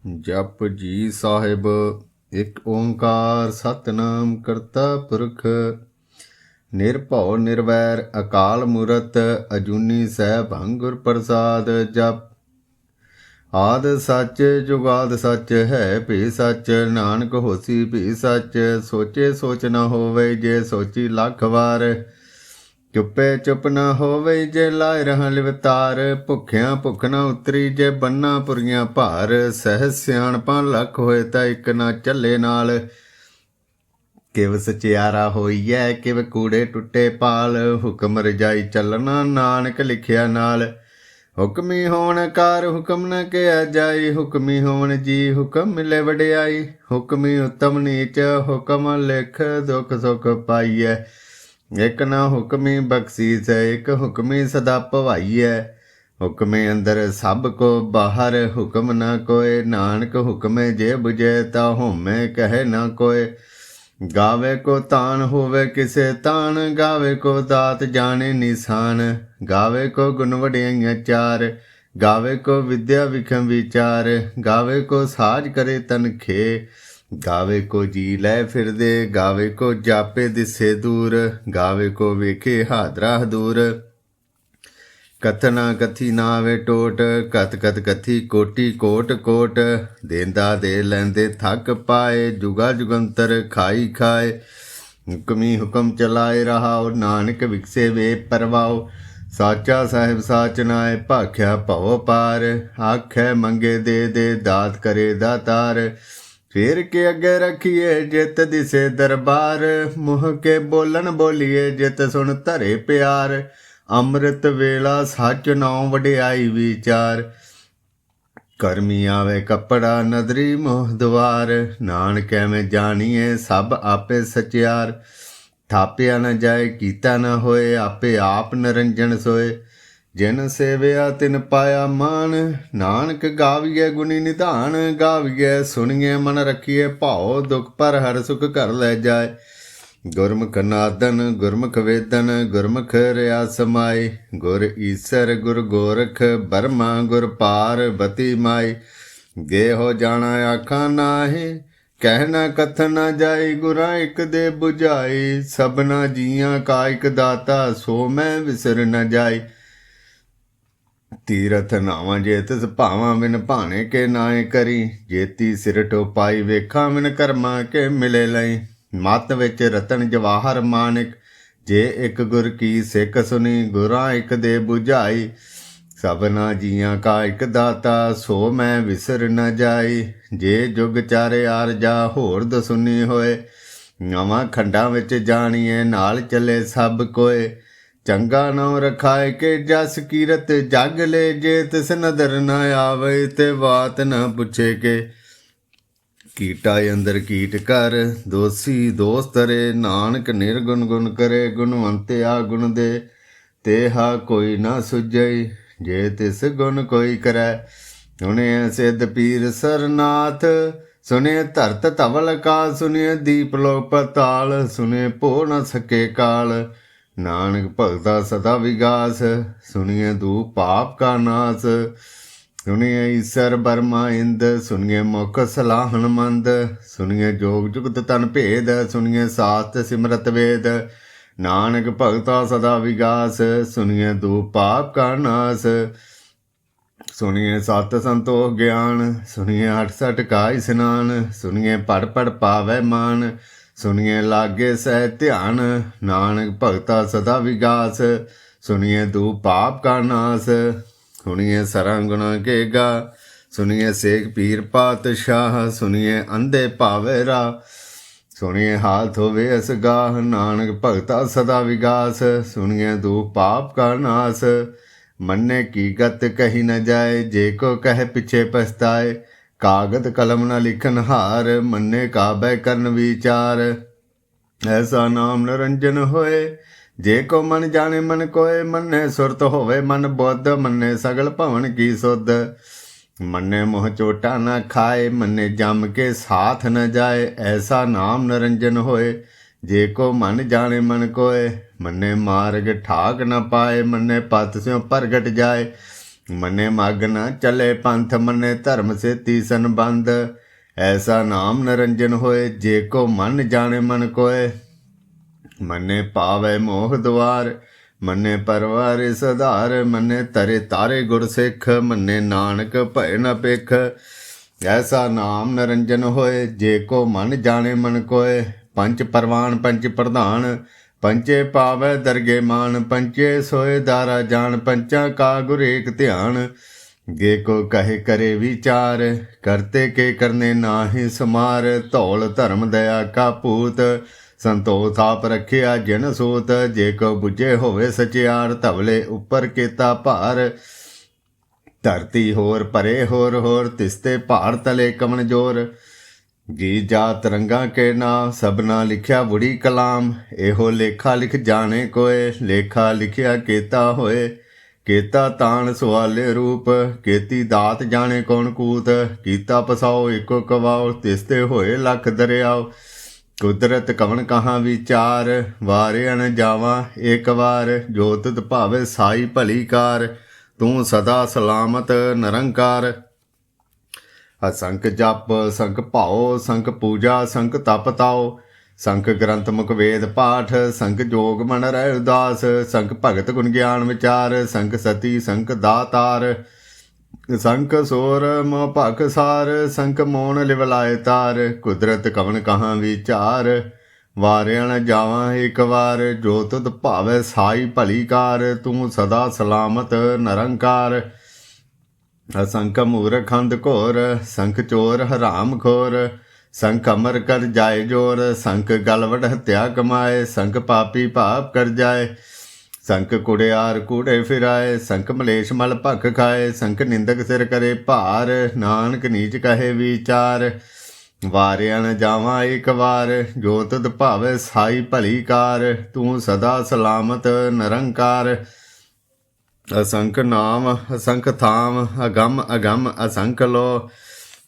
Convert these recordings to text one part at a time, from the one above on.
ਜਪ ਜੀ ਸਾਹਿਬ। ਇੱਕ ਓੰਕਾਰ ਸਤਿਨਾਮ ਕਰਤਾ ਪੁਰਖ ਨਿਰਭਉ ਨਿਰਵੈਰ ਅਕਾਲ ਮੂਰਤ ਅਜੂਨੀ ਸੈਭੰ ਗੁਰ ਪ੍ਰਸਾਦ। ਜਪ ਆਦ ਸੱਚ ਜੁਗਾਦ ਸੱਚ ਹੈ ਭੀ ਸੱਚ, ਨਾਨਕ ਹੋਸੀ ਭੀ ਸੱਚ। ਸੋਚੇ ਸੋਚ ਨਾ ਹੋਵੇ ਜੇ ਸੋਚੀ ਲੱਖ ਵਾਰ, ਚੁੱਪੇ ਚੁੱਪ ਨਾ ਹੋਵੇ ਜੇ ਲਾਇ ਰਹਾਂ ਲਿਵਤਾਰ। ਭੁੱਖਿਆਂ ਭੁੱਖ ਨਾ ਉਤਰੀ ਜੇ ਬੰਨਾ ਪੁਰੀਆਂ ਭਾਰ, ਸਹਿ ਸਿਆਣਪਾਂ ਲੱਖ ਹੋਏ ਤਾਂ ਇੱਕ ਨਾ ਚੱਲੇ ਨਾਲ। ਕਿਵ ਸਚਿਆਰਾ ਹੋਈਐ ਕਿਵ ਕੂੜੇ ਟੁੱਟੇ ਪਾਲ, ਹੁਕਮ ਰਜਾਈ ਚੱਲਣਾ ਨਾਨਕ ਲਿਖਿਆ ਨਾਲ। ਹੁਕਮੀ ਹੋਣ ਕਾਰ ਹੁਕਮ ਨ ਕਿਹਾ ਜਾਈ, ਹੁਕਮੀ ਹੋਣ ਜੀ ਹੁਕਮ ਮਿਲੇ ਵਡਿਆਈ। ਹੁਕਮੀ ਉਤਮ ਨੀਚ ਹੁਕਮ ਲਿਖ ਦੁਖ ਸੁਖ ਪਾਈਐ, ਇੱਕ ਨਾ ਹੁਕਮੀ ਬਖਸ਼ੀਸ ਇੱਕ ਹੁਕਮੀ ਸਦਾ ਭਵਾਈਐ। ਹੁਕਮੇ ਅੰਦਰ ਸਭ ਕੋ ਬਾਹਰ ਹੁਕਮ ਨਾ ਕੋਏ, ਨਾਨਕ ਹੁਕਮੇ ਜੇ ਬੁਝੇ ਤਾ ਹੋਮੇ ਕਹੇ ਨਾ ਕੋਏ। ਗਾਵੇ ਕੋ ਤਾਨ ਹੋਵੇ ਕਿਸੇ ਤਾਨ, ਗਾਵੇ ਕੋ ਦਾਤ ਜਾਣੇ ਨਿਸ਼ਾਨ। ਗਾਵੇ ਕੋ ਗੁਣ ਵਡਿਆਈਆਂ ਚਾਰ, ਗਾਵੇ ਕੋ ਵਿਦਿਆ ਵਿਖਮ ਵਿਚਾਰ। ਗਾਵੇ ਕੋ ਸਾਜ ਕਰੇ ਤਨਖੇ, ਗਾਵੇ ਕੋ ਜੀ ਲੈ ਫਿਰਦੇ। ਗਾਵੇ ਕੋ ਜਾਪੇ ਦਿਸੇ ਦੂਰ, ਗਾਵੇ ਕੋ ਵੇਖੇ ਹਾਦਰਾ ਹਦੂਰ। ਕਥਨਾ ਕਥੀ ਨਾ ਆਵੇ ਟੋਟ, ਕਤ ਕਤ ਕਥੀ ਕੋਟੀ ਕੋਟ ਕੋਟ। ਦੇਂਦਾ ਦੇ ਲੈਂਦੇ ਥੱਕ ਪਾਏ, ਜੁਗਾ ਜੁਗੰਤਰ ਖਾਈ ਖਾਏ। ਹੁਕਮੀ ਹੁਕਮ ਚਲਾਏ ਰਹਾਓ, ਨਾਨਕ ਵਿਕਸੇ ਵੇ ਪਰਵਾਓ। ਸਾਚਾ ਸਾਹਿਬ ਸਾਚ ਨਾਏ ਭਾਖਿਆ ਭਉ ਪਾਰ, ਆਖੈ ਮੰਗੇ ਦੇ ਦੇ ਦਾਤ ਕਰੇ ਦਾਤਾਰ। ਫੇਰ ਕੇ ਅੱਗੇ ਰੱਖੀਏ ਜਿਤ ਦਿਸੇ ਦਰਬਾਰ, ਮੁਹ ਕੇ ਬੋਲਣ ਬੋਲੀਏ ਜਿਤ ਸੁਣ ਧਰੇ ਪਿਆਰ। ਅੰਮ੍ਰਿਤ ਵੇਲਾ ਸੱਚ ਨਾਉ ਵਡਿਆਈ ਵਿਚਾਰ, ਕਰਮੀ ਆਵੇ ਕੱਪੜਾ ਨਦਰੀ ਮੋਹ ਦੁਆਰ। ਨਾਨਕ ਐਵੇਂ ਜਾਣੀਏ ਸਭ ਆਪੇ ਸਚਿਆਰ, ਥਾਪਿਆ ਨ ਜਾਏ ਕੀਤਾ ਨ ਹੋਏ ਆਪੇ ਆਪ ਨਿਰੰਜਨ ਸੋਏ। ਜਿਨ ਸੇਵਿਆ ਤਿਨ ਪਾਇਆ ਮਾਨ, ਨਾਨਕ ਗਾਵੀਏ ਗੁਣੀ ਨਿਧਾਨ। ਗਾਵੀਏ ਸੁਣੀਏ ਮਨ ਰੱਖੀਏ ਭਾਉ, ਦੁਖ ਪਰ ਹਰ ਸੁਖ ਘਰ ਲੈ ਜਾਏ। ਗੁਰਮੁਖ ਨਾਦਨ ਗੁਰਮੁਖ ਵੇਦਨ, ਗੁਰਮੁਖ ਰਿਆ ਸਮਾਈ। ਗੁਰ ਈਸਰ ਗੁਰ ਗੋਰਖ ਬਰਮਾ, ਗੁਰ ਪਾਰਬਤੀ ਮਾਈ। ਗੇਹੋ ਜਾਣਾ ਆਖਾਂ ਨਾਹੀ, ਕਹਿ ਨਾ ਕਥਨ ਨਾ ਜਾਈ। ਗੁਰਾਂ ਇੱਕ ਦੇ ਬੁਝਾਈ, ਸਭਨਾ ਜੀਆਂ ਕਾ ਇੱਕ ਦਾਤਾ, ਸੋ ਮੈਂ ਵਿਸਰ ਨ ਜਾਈ। ਤੀਰਥ ਨਾਵਾਂ ਜੇ ਤਿਸ ਭਾਵਾਂ, ਬਿਨ ਭਾਣੇ ਕੇ ਨਾਏ ਕਰੀ। ਜੇਤੀ ਸਿਰ ਟੋਪਾਈ ਵੇਖਾਂ, ਬਿਨ ਕਰਮਾਂ ਕੇ ਮਿਲੇ ਲਈ। ਮੱਤ ਵਿੱਚ ਰਤਨ ਜਵਾਹਰ ਮਾਨਿਕ, ਜੇ ਇੱਕ ਗੁਰ ਕੀ ਸਿੱਖ ਸੁਣੀ। ਗੁਰਾਂ ਇੱਕ ਦੇ ਬੁਝਾਈ, ਸਭਨਾ ਜੀਆਂ ਕਾ ਇੱਕ ਦਾਤਾ, ਸੋ ਮੈਂ ਵਿਸਰ ਨ ਜਾਈ। ਜੇ ਜੁਗ ਚਾਰੇ ਆਰਜਾ ਹੋਰ ਦਸੁਨੀ ਹੋਏ, ਨਵਾਂ ਖੰਡਾਂ ਵਿੱਚ ਜਾਣੀਏ ਨਾਲ ਚੱਲੇ ਸਭ ਕੋਏ। ਚੰਗਾ ਨਾਉ ਰਖਾਏ ਕੇ ਜਸ ਕੀਰਤ ਜਗ ਲੈ, ਜੇ ਤਿਸ ਨਦਰ ਨ ਆਵੇ ਤੇ ਬਾਤ ਨ ਪੁੱਛੇ ਕੇ। ਕੀਟਾ ਅੰਦਰ ਕੀਟ ਕਰ ਦੋਸੀ ਦੋਸ ਤਰੇ, ਨਾਨਕ ਨਿਰਗੁਣ ਗੁਣ ਕਰੇ। ਗੁਣਵੰਤਿਆ ਗੁਣ ਦੇ ਤੇਹਾ ਕੋਈ ਨਾ ਸੁਝਈ, ਜੇ ਤਿਸ ਗੁਣ ਕੋਈ ਕਰੈ। ਸੁਣਿਐ ਸਿੱਧ ਪੀਰ ਸਰਨਾਥ, ਸੁਣੇ ਧਰਤ ਧਵਲ ਕਾ। ਸੁਣੇ ਦੀਪ ਲੋਕ ਪਤਾਲ, ਸੁਣੇ ਭੋ ਨ ਸਕੇ ਕਾਲ। ਨਾਨਕ ਭਗਤਾ ਸਦਾ ਵਿਗਾਸ, ਸੁਣੀਏ ਦੂਪ ਪਾਪ ਕਾ ਨਾਸ। ਸੁਣੀਏ ਈਸਰ ਬਰਮਾ ਇੰਦ, ਸੁਣੀਏ ਮੁਖ ਸਲਾਹਣ ਮੰਦ। ਸੁਣੀਏ ਜੋਗ ਜੁਗਤ ਤਨ ਭੇਦ, ਸੁਣੀਏ ਸਾਸਤ ਸਿਮਰਤ ਵੇਦ। ਨਾਨਕ ਭਗਤਾ ਸਦਾ ਵਿਗਾਸ, ਸੁਣੀਏ ਦੂਪ ਪਾਪ ਕਾ ਨਾਸ। ਸੁਣੀਏ ਸਤ ਸੰਤੋਖ ਗਿਆਨ, ਸੁਣੀਏ 68 ਕਾ ਇਸਨਾਨ। ਸੁਣੀਏ ਪੜ ਪੜ ਪਾਵੈ ਮਾਨ, ਸੁਣੀਏ ਲਾਗੇ ਸਹਿ ਧਿਆਨ। ਨਾਨਕ ਭਗਤਾ ਸਦਾ ਵਿਗਾਸ, ਸੁਣੀਏ ਦੂਪ ਪਾਪ ਕਾ ਨਾਸ। ਸੁਣੀਏ ਸਰਾਂ ਗੁਣਾ ਕੇ ਗਾ, ਸੁਣੀਏ ਸੇਖ ਪੀਰ ਪਾਤਸ਼ਾਹ। ਸੁਣੀਏ ਅੰਧੇ ਭਾਵੇ ਰਾ, ਸੁਣੀਏ ਹਾਥ ਹੋਵੇ ਅਸਗਾਹ। ਨਾਨਕ ਭਗਤਾ ਸਦਾ ਵਿਗਾਸ, ਸੁਣੀਏ ਦੂਪ ਪਾਪ ਕਾ ਨਾਸ। ਮੰਨੇ ਕੀ ਗਤ ਕਹੀ ਨ ਜਾਏ, ਜੇ ਕੋ ਕਹੇ ਪਿੱਛੇ ਪਛਤਾਏ। ਕਾਗਦ ਕਲਮ ਨ ਲਿਖਨ ਹਾਰ, ਮੰਨੇ ਕਾਬੈ ਕਰਨ ਵਿਚਾਰ। ਐਸਾ ਨਾਮ ਨਿਰੰਜਨ ਹੋਏ, ਜੇ ਕੋ ਮਨ ਜਾਣੇ ਮਨ ਕੋਏ। ਮੰਨੇ ਸੁਰਤ ਹੋਵੇ ਮਨ ਬੁੱਧ, ਮੰਨੇ ਸਗਲ ਭਵਨ ਕੀ ਸੁਧ। ਮੰਨੇ ਮੋਹ ਚੋਟਾ ਨਾ ਖਾਏ, ਮੰਨੇ ਜਮ ਕੇ ਸਾਥ ਨ ਜਾਏ। ਐਸਾ ਨਾਮ ਨਿਰੰਜਨ ਹੋਏ, ਜੇ ਕੋ ਮਨ ਜਾਣੇ ਮਨ ਕੋਏ। ਮੰਨੇ ਮਾਰਗ ਠਾਕ ਨ ਪਾਏ, ਮੰਨੇ ਪਤ ਸਿਉ ਪ੍ਰਗਟ ਜਾਏ। मने मग न चले पंथ मने धर्म से तीसन बंद। ऐसा नाम निरंजन होए जे को मन जाने मन कोय। मने पावै मोह द्वार मने परवार सधार। मने तरे तारे गुर सिख मने नानक भय न पेख। ऐसा नाम निरंजन होए जे को मन जाने मन कोय। पंच परवान पंच प्रधान पंचे पावै दरगे मान। पंचे सोए दारा जान पंचा का गुर एक ध्यान। गे को कहे करे विचार करते के करने नाहि समार। धौल धर्म दया का पूत संतोष आप रखिया जिन सूत। जे को बुझे होवे सचियार धवले उपर केता भार। धरती होर परे होर होर तिसते पहाड़ तले कमन जोर। जी जात रंगा के नाम सबना लिखिया बुढ़ी कलाम। एहो लेखा लिख जाने कोय लेखा लिखिया केता होए। केता तान सुआले रूप केती दात जाने कौन कूत। कीता पसाओ एको कवाओ तिसते होए लख दरियाओ। कुदरत कवन कहाँ विचार वारे अन जावा एक बार। जो तुत भावे साई भली कार तू सदा सलामत निरंकार। असंख जप संख भाओ संख पूजा संख तप ताओ। संख ग्रंथ मुख वेद पाठ संख जोग मन रह उदास। संख भगत गुण ज्ञान विचार संख सती संख दातार। संख सोर मोह भख सार संख मोन लिवलाए तार। कुदरत कवन कहाँ विचार वारिया न जावा एक बार। जो तुद भावे साई भली कार तू सदा सलामत निरंकार। असंख मूर्ख अंध घोर संख चोर हराम खोर। संख अमर कर जाए जोर संख गलवट हत्या कमाए। संख पापी पाप कर जाए संख कुड़ियार कूड़े फिराए। संख मलेश मल भख खाए संख निंदक सिर करे भार। नानक नीच कहे विचार वारिया न जावा एक बार। जो तुद भावे साई भली कार तू सदा सलामत निरंकार। असंख नाम असंख थाम अगम अगम असंख लो।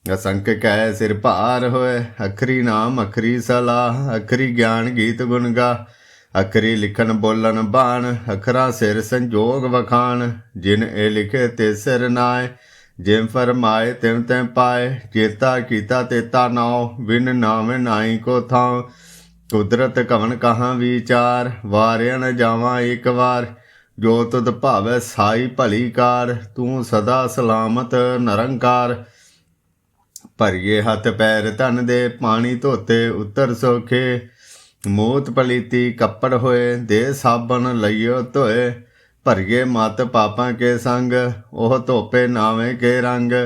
असंख कह सिर भार होए अखरी नाम अखरी सलाह। अखरी ज्ञान गीत गुण गा अखरी लिखन बोलन बाण। अखरा सिर संजोग वखान जिन ए लिखे ते सिर नाय। जिम फरमाए तिम तिम पाए चेता कीता तेता नाव। बिन नाम नाई को थाव कुदरत कवन कहाँ विचार वारिया न जावा एक बार। जो तुद भावै साई भली कार तू सदा सलामत निरंकार। भरिए हथ पैर धन दे पानी धोते उत्तर सौखे। मूत पलीती कपड़ होए दे साबन लइयो धोए। भरिए मत पापां के संग ओह धोपे नावे के रंग।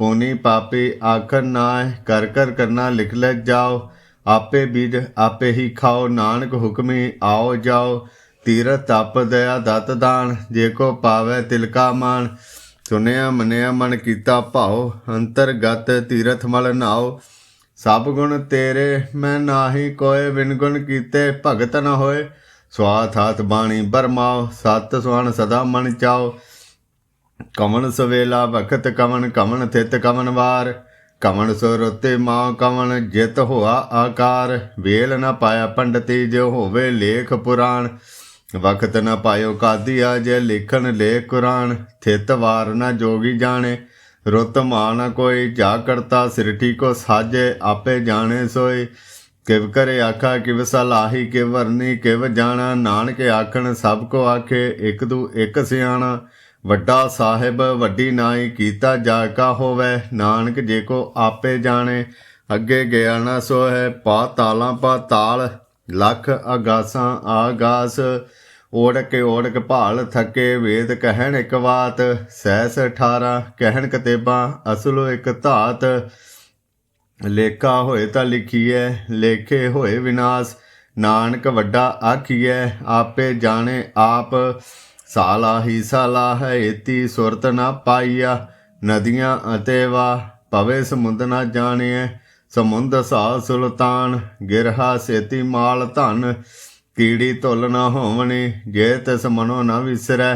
पुनी पापी आखर नाय कर कर करना लिख ले जाओ। आपे बीज आपे ही खाओ नानक हुक्मी आओ जाओ। तीरथ तप दया दत दान जे को पावै तिलका मान। सुनिया मनिया मन कीता भाओ अंतरगत तीरथ मल नाओ। सब गुण तेरे मैं नाही कोय बिन गुण कीते भगत न होए। स्वाथ हाथ बाणी बरमाओ सत सुहान सदा मन चाओ। कवन सवेला बखत कवन कवन थित कवन वार। कवन सुरते माँ कवन जित होआ आकार। वेल न पाया पंडती जो होवे लेख पुराण। वक्त न पायो कादिया जय लिखन लेख कुरान। थित वार न जोगी जाने रुत मा न कोई। जा करता सिरठी को साजे आपे जाने सोई। किव करे आखा किव सलाही किव वरनी किव जाना। नानक आखन सब को आखे एक दू एक सियाणा। वड्डा साहिब वड्डी नाई कीता जा का होवे। नानक जे को आपे जाने अगे गया न सो है। पा ताला पा ताल लख आगासां आगास। ओढ़क भाल थके वेद कहन एक बात। सहस 18 कहन कतेबा असलो एक धात। लेखा होए तां लिखिए लेखे होए विनाश। नानक वड्डा आखिए आपे जाने आप। साला ही साला है इति सुरत न पाइया। नदियाँ अते वाह पवे समुंद न जानिए। समुंद सा सुल्तान गिरहा सेती माल धन। कीड़ी धुल न होवनी जे तिस मनो न विसरै।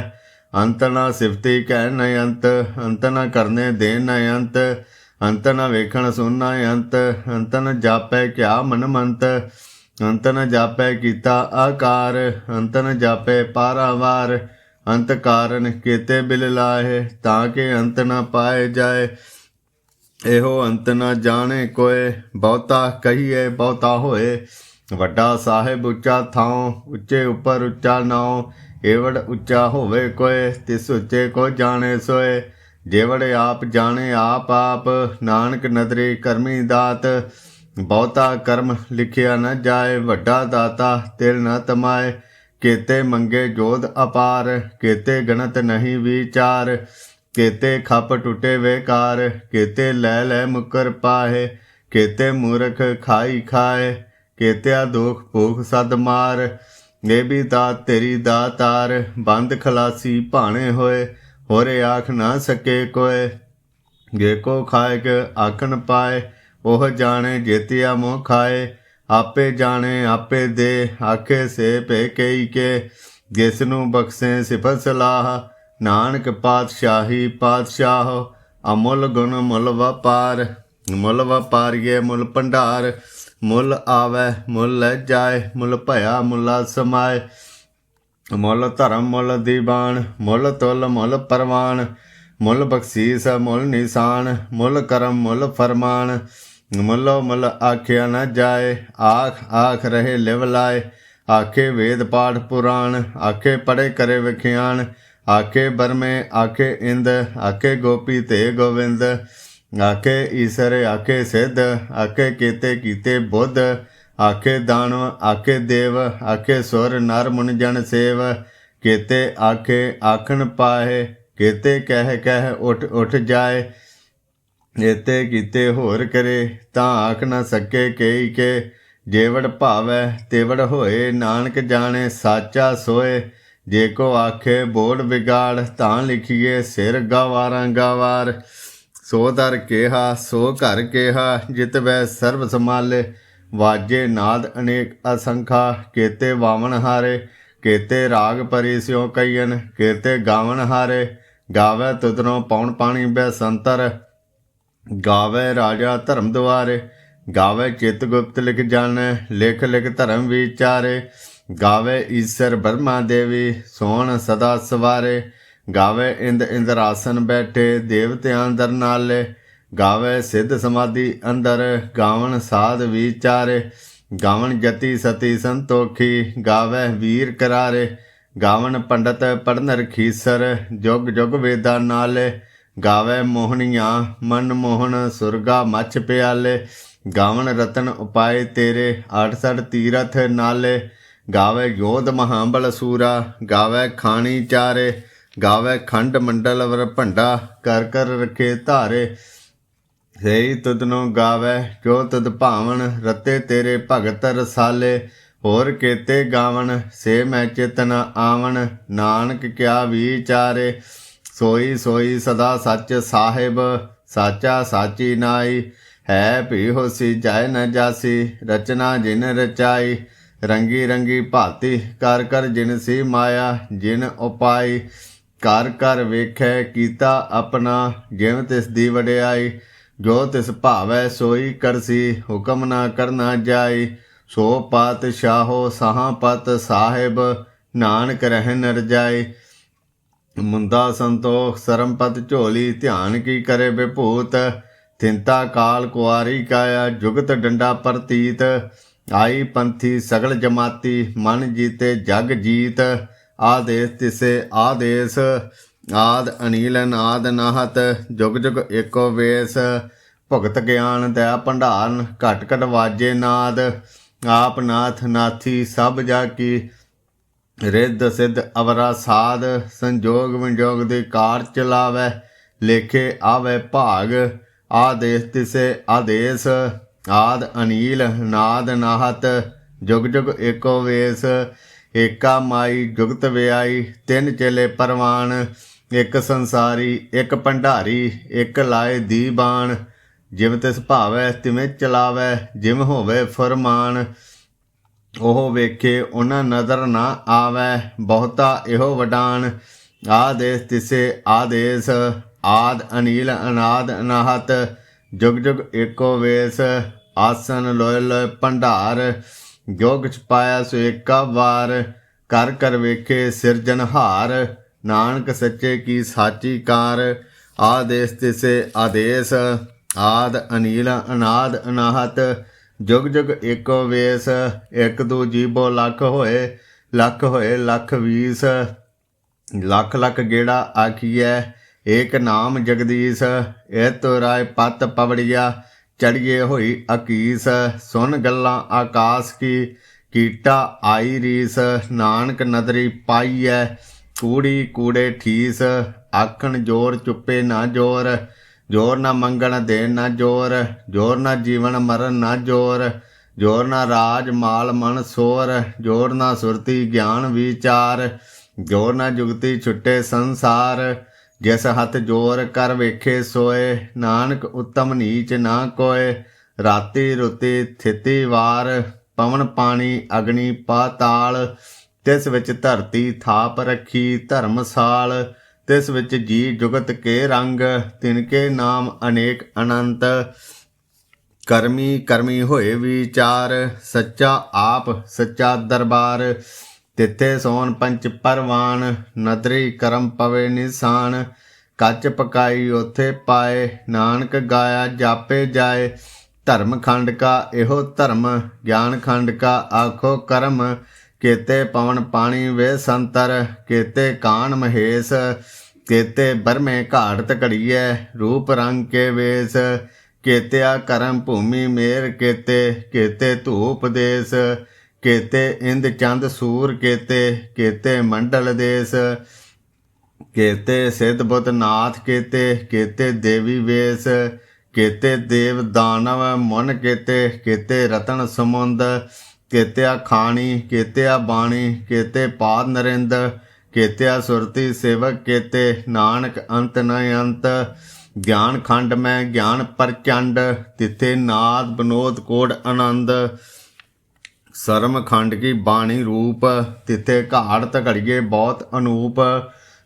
अंत न सिफती कह न अंत अंत न करने दे न अंत। अंत न वेखण सुनना अंत अंत न जापै क्या मनमंत। अंत न जापै कीता आकार अंत न जापै पारावार। ਅੰਤ ਕਾਰਨ ਕੀਤੇ ਬਿਲ ਲਾਹੇ, ਤਾਂ ਕਿ ਅੰਤ ਨਾ ਪਾਏ ਜਾਏ। ਇਹੋ ਅੰਤ ਨਾ ਜਾਣੇ ਕੋਏ, ਬਹੁਤਾ ਕਹੀਏ ਬਹੁਤਾ ਹੋਏ। ਵੱਡਾ ਸਾਹਿਬ ਉੱਚਾ ਥਾਉ, ਉੱਚੇ ਉੱਪਰ ਉੱਚਾ ਨਾਉ। ਏਵੜ ਉੱਚਾ ਹੋਵੇ ਕੋਏ, ਤਿਸ ਉੱਚੇ ਕੋ ਜਾਣੇ ਸੋਏ। ਜੇਵੜ ਆਪ ਜਾਣੇ ਆਪ ਆਪ, ਨਾਨਕ ਨਦਰੀ ਕਰਮੀ ਦਾਤ। ਬਹੁਤਾ ਕਰਮ ਲਿਖਿਆ ਨ ਜਾਏ, ਵੱਡਾ ਦਾਤਾ ਤਿਲ ਨ ਤਮਾਏ। ਕੀਤੇ ਮੰਗੇ ਜੋਧ ਅਪਾਰ, ਕੀਤੇ ਗਣਤ ਨਹੀਂ ਵਿਚਾਰ। ਕੀਤੇ ਖੱਪ ਟੁੱਟੇ ਵੇਕਾਰ, ਕੀਤੇ ਲੈ ਲੈ ਮੁਕਰ ਪਾਹੇ। ਕੀਤੇ ਮੂਰਖ ਖਾਈ ਖਾਏ, ਕੀਤਿਆ ਦੁਖ ਭੂਖ ਸਦ ਮਾਰ। ਇਹ ਵੀ ਦਾਤ ਤੇਰੀ ਦਾਤਾਰ, ਬੰਦ ਖਲਾਸੀ ਭਾਣੇ ਹੋਏ। ਹੋਰੇ ਆਖ ਨਾ ਸਕੇ ਕੋਏ, ਜੇ ਕੋ ਖਾਏ ਕੇ ਆਖਣ ਪਾਏ। ਉਹ ਜਾਣੇ ਜੇਤਿਆ ਮੋਹ ਖਾਏ, ਆਪੇ ਜਾਣੇ ਆਪੇ ਦੇ। ਆਖੇ ਸੇ ਭੇ ਕਈ ਕੇ, ਜਿਸ ਨੂੰ ਬਖਸ਼ੇ ਸਿਫਤ ਸਲਾਹ। ਨਾਨਕ ਪਾਤਸ਼ਾਹੀ ਪਾਤਸ਼ਾਹ, ਅਮੁੱਲ ਗੁਣ ਮੁੱਲ ਵਪਾਰ। ਮੁੱਲ ਵਪਾਰੀਏ ਮੁੱਲ ਭੰਡਾਰ, ਮੁੱਲ ਆਵੈ ਮੁੱਲ ਲੈ ਜਾਏ। ਮੁੱਲ ਭਇਆ ਮੁੱਲਾ ਸਮਾਏ, ਮੁੱਲ ਧਰਮ ਮੁੱਲ ਦੀਵਾਨ। ਮੁੱਲ ਤੁਲ ਮੁੱਲ ਪਰਵਾਨ, ਮੁੱਲ ਬਖਸ਼ੀਸ ਮੁੱਲ ਨਿਸ਼ਾਨ। ਮੁੱਲ ਕਰਮ ਮੁੱਲ ਫਰਮਾਨ, ਮੁੱਲੋ ਮੁੱਲ ਆਖਿਆ ਨਾ ਜਾਏ। ਆਖ ਆਖ ਰਹੇ ਲਿਵ ਲਾਏ, ਆਖੇ ਵੇਦ ਪਾਠ ਪੁਰਾਣ। ਆਖੇ ਪੜ੍ਹੇ ਕਰੇ ਵਿਖਿਆਨ, ਆਖੇ ਬਰਮੇ ਆਖੇ ਇੰਦ। ਆਖੇ ਗੋਪੀ ਤੇ ਗੋਵਿੰਦ, ਆਖੇ ਈਸਰ ਆਖੇ ਸਿੱਧ। ਆਖੇ ਕੀਤੇ ਕੀਤੇ ਬੁੱਧ, ਆਖੇ ਦਾਨਵ ਆਖੇ ਦੇਵ। ਆਖੇ ਸੁਰ ਨਰ ਮੁਨ ਜਨ ਸੇਵ, ਕੀਤੇ ਆਖੇ ਆਖਣ ਪਾਹੇ। ਕੀਤੇ ਕਹਿ ਕਹਿ ਉੱਠ ਉੱਠ ਜਾਏ, ਜੇਤੇ ਕੀਤੇ ਹੋਰ ਕਰੇ। ਤਾਂ ਆਖ ਨਾ ਸਕੇ ਕਈ ਕੇ, ਜੇਵੜ ਭਾਵੈ ਤੇਵੜ ਹੋਏ। ਨਾਨਕ ਜਾਣੇ ਸਾਚਾ ਸੋਏ, ਜੇ ਕੋ ਆਖੇ ਬੋੜ ਵਿਗਾੜ। ਤਾਂ ਲਿਖੀਏ ਸਿਰ ਗਵਾਰਾਂ ਗਵਾਰ। ਸੋ ਦਰ ਕਿਹਾ ਸੋ ਘਰ ਕਿਹਾ, ਜਿਤ ਵੈ ਸਰਬ ਸੰਭਾਲੇ। ਵਾਜੇ ਨਾਦ ਅਨੇਕ ਅਸੰਖਾ, ਕੀਤੇ ਵਾਵਣ ਹਾਰੇ। ਕੀਤੇ ਰਾਗ ਪਰੀ ਸਿਉ ਕਈਨ, ਕੀਤੇ ਗਾਵਣ ਹਾਰੇ। ਗਾਵੈ ਤੁਧਨੋਂ ਪੌਣ ਪਾਣੀ ਬੈਸੰਤਰ, ਗਾਵੈ ਰਾਜਾ ਧਰਮ ਦੁਆਰੇ। ਗਾਵੈ ਚਿਤ ਗੁਪਤ ਲਿਖ ਜਾਣੈ, ਲਿਖ ਲਿਖ ਧਰਮ ਵਿਚਾਰੇ। ਗਾਵੈ ਈਸਰ ਬਰਮਾ ਦੇਵੀ, ਸੋਹਣ ਸਦਾ ਸਵਾਰੇ। ਗਾਵੈ ਇੰਦ ਇੰਦਰਾਸਨ ਬੈਠੇ, ਦੇਵਤਿਆਂ ਦਰ ਨਾਲੇ। ਗਾਵੈ ਸਿੱਧ ਸਮਾਧੀ ਅੰਦਰ, ਗਾਵਣ ਸਾਧ ਵਿਚਾਰੇ। ਗਾਵਣ ਜਤੀ ਸਤੀ ਸੰਤੋਖੀ, ਗਾਵੈ ਵੀਰ ਕਰਾਰੇ। ਗਾਵਣ ਪੰਡਤ ਪੜਨ ਰਖੀਸਰ, ਜੁਗ ਜੁਗ ਵੇਦਾਂ ਨਾਲੇ। ਗਾਵੈ ਮੋਹਣੀਆਂ ਮਨ ਮੋਹਨ, ਸੁਰਗਾ ਮੱਛ ਪਿਆਲੇ। ਗਾਵਣ ਰਤਨ ਉਪਾਏ ਤੇਰੇ, 68 ਤੀਰਥ ਨਾਲੇ। ਗਾਵੈ ਯੋਧ ਮਹਾਬਲ ਸੂਰਾ, ਗਾਵੈ ਖਾਣੀ ਚਾਰੇ। ਗਾਵੈ ਖੰਡ ਮੰਡਲ ਵਰ ਭੰਡਾ, ਕਰ ਕਰ ਰਖੇ ਧਾਰੇ। ਸਹੀ ਤੁਧਨੋਂ ਗਾਵੈ ਜੋ ਤੁਧ ਭਾਵਨ, ਰਤੇ ਤੇਰੇ ਭਗਤ ਰਸਾਲੇ। ਹੋਰ ਕੀਤੇ ਗਾਵਣ ਸੇ ਮੈਂ ਚਿਤ ਨ ਆਵਣ, ਨਾਨਕ ਕਿਆ ਵਿਚਾਰੇ। ਸੋਈ ਸੋਈ ਸਦਾ ਸੱਚ ਸਾਹਿਬ, ਸਾਚਾ ਸਾਚੀ ਨਾਈ। ਹੈ ਭੀ ਹੋਸੀ ਜਾਏ ਨ ਜਾਸੀ, ਰਚਨਾ ਜਿਨ ਰਚਾਈ। ਰੰਗੀ ਰੰਗੀ ਭਾਤੀ ਕਰ ਕਰ ਜਿਨ ਸੀ ਮਾਇਆ, ਜਿਨ ਉਪਾਈ। ਕਰ ਕਰ ਵੇਖੈ ਕੀਤਾ ਆਪਣਾ, ਜਿਵ ਤਿਸ ਦੀ ਵਡਿਆਈ। ਜੋ ਤਿਸ ਭਾਵੈ ਸੋਈ ਕਰਸੀ, ਹੁਕਮ ਨਾ ਕਰਨਾ ਜਾਈ। ਸੋ ਪਾਤਸ਼ਾਹੋ ਸਾਹਾਂ ਪਤ ਸਾਹਿਬ, ਨਾਨਕ ਰਹਿਨ ਰਜਾਈ। ਮੁੰਦਾ ਸੰਤੋਖ ਸਰਮਪਤ ਝੋਲੀ, ਧਿਆਨ ਕੀ ਕਰੇ ਵਿਭੂਤ। ਥਿੰਤਾ ਕਾਲ ਕੁਆਰੀ ਕਾਇਆ, ਜੁਗਤ ਡੰਡਾ ਪ੍ਰਤੀਤ। ਆਈ ਪੰਥੀ ਸਗਲ ਜਮਾਤੀ, ਮਨ ਜੀਤੇ ਜਗ ਜੀਤ। ਆਦੇਸ ਤਿਸੇ ਆਦੇਸ, ਆਦ ਅਨੀਲ ਨਾਦ ਨਾਹਤ। ਜੁਗ ਜੁਗ ਏਕੋ ਵੇਸ, ਭੁਗਤ ਗਿਆਨ ਦਇਆ ਭੰਡਾਰਨ। ਘਟ ਘਟ ਵਾਜੇ ਨਾਦ, ਆਪ ਨਾਥ ਨਾਥੀ ਸਭ ਜਾ ਕੀ। ਰਿੱਧ ਸਿੱਧ ਅਵਰਾ ਸਾਧ, ਸੰਜੋਗ ਵਿਜੋਗ ਦੇ ਕਾਰ ਚਲਾਵੈ। ਲੇਖੇ ਆਵੈ ਭਾਗ, ਆਦੇਸ ਤਿਸੇ ਆਦੇਸ। ਆਦ ਅਨੀਲ ਨਾਦ ਨਾਹਤ, ਜੁਗ ਜੁਗ ਏਕੋ ਵੇਸ। ਏਕਾ ਮਾਈ ਜੁਗਤ ਵਿਆਈ, ਤਿੰਨ ਚੇਲੇ ਪਰਵਾਨ। ਇੱਕ ਸੰਸਾਰੀ ਇੱਕ ਭੰਡਾਰੀ, ਇੱਕ ਲਾਏ ਦੀਬਾਨ। ਜਿਵ ਤਿਸ ਭਾਵੈ ਤਿਵੇਂ ਚਲਾਵੈ, ਜਿਮ ਹੋਵੇ ਫਰਮਾਨ। ਉਹ ਵੇਖੇ ਉਹਨਾਂ ਨਜ਼ਰ ਨਾ ਆਵੈ, ਬਹੁਤਾ ਇਹੋ ਵਡਾਨ। ਆਦੇਸ ਤਿਸੇ ਆਦੇਸ, ਆਦ ਅਨੀਲ ਅਨਾਦ ਅਨਾਹਤ। ਜੁਗ ਜੁਗ ਏਕੋ ਵੇਸ, ਆਸਨ ਲੋਏ ਲੋਏ ਭੰਡਾਰ। ਜੋ ਕਿਛ ਪਾਇਆ ਸੋ ਏਕਾ ਵਾਰ, ਕਰ ਕਰ ਵੇਖੇ ਸਿਰਜਨਹਾਰ। नानक सच्चे की साची कार। आदेश तिसे आदेश, आद अनील अनाद अनाहत। जुग जुग एको वेश, एक दू जीबो लख होए, लख होए लख वीस। लख लख गेड़ा आखिए, एक नाम जगदीश। ए तो राय पत पवड़िया, चढ़िए होई अकीस। सुन गल्लां आकाश की, कीटा आई रीस। नानक नदरी पाईऐ, कूड़ी कूड़े ठीस। आखण जोर चुप्पे ना जोर, जोर ना मंगण देन ना जोर। जोर ना जीवन मरण ना जोर, जोर ना राज माल मन सोर। जोर ना सुरती ज्ञान विचार, जोर ना जुगती छुट्टे संसार। जिस हथ जोर कर वेखे सोए, नानक उत्तम नीच ना कोय। राति रुति थिति वार, पवन पानी अग्नि पाताल। तिस विच धरती थाप रखी धर्मसाल। तिस विच जी जुगत के रंग, तिनके नाम अनेक अनंत। करमी करमी होए विचार, सच्चा आप सच्चा दरबार। तिथे सोन पंच परवान, नदरी करम पवे निशान। कच पकाई ओथे पाए, नानक गाया जापे जाए। धर्म खंड का एहो धर्म, ज्ञान खंड का आखो कर्म। केते पवन पानी वे संतर, केते कान महेश। केते बरमे घाड़त घड़िए, रूप रंग के वेश। केत्या करम भूमि मेर केते, केते धूप देश। केते इंद चंद सूर केते, केते मंडल देश। केते सिद्ध बुद्ध नाथ केते, केते देवी वेश। केते देव दानव मुन केते, केते रतन समुंद। केत्या खाणी केत्या बाणी, केते पाद नरिंद। केत्या सुरती सेवक केते, नानक अंत न अंत। ज्ञान खंड में ज्ञान प्रचंड, तिथे नाद विनोद कोड आनंद। सरम खंड की बाणी रूप, तिथे घाड़त घड़िए बहुत अनूप।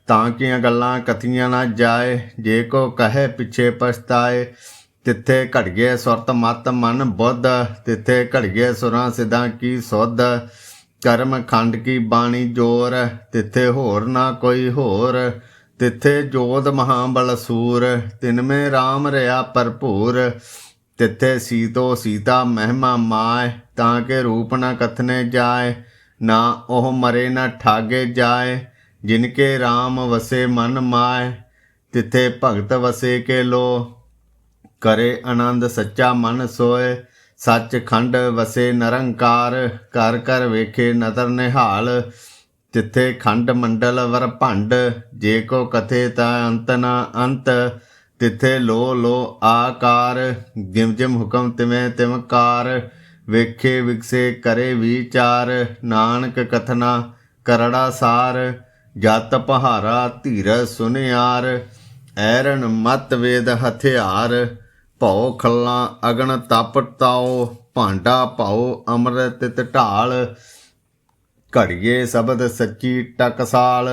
तांकियां गल्लां कथियां ना जाए, जे को कहे पिछे पछताए। तिथे घड़िए सुरत मत मन बुद्ध, तिथे घड़िए सुरां सिद्धां की सुध। कर्म खंड की बाणी जोर, तिथे होर ना कोई होर। तिथे जोध महाबल सूर, तिनमें राम रहा भरपूर। तिथे सीतो सीता महिमा माय, ताके रूप न कथने जाए। ना ओह मरे न ठागे जाए, जिनके राम वसे मन माय। तिथे भगत वसे के लो, करे आनंद सच्चा मन सोए। सच खंड वसे निरंकार, कर कर वेखे नदर निहाल। तिथे खंड मंडल वर भंड, जे को कथे ता अंत ना अंत। तिथे लो लो आकार, जिम जिम हुक्म तिवें तिम कार। वेखे विकसे करे विचार, नानक कथना करड़ा सार। जत पहारा धीरज सुनियार, ऐरन मत वेद हथियार। भौ खल्ला अगन तप ताओ, भांडा भाओ अमृत तित ढाल। घड़िए शब्द सच्ची टकसाल,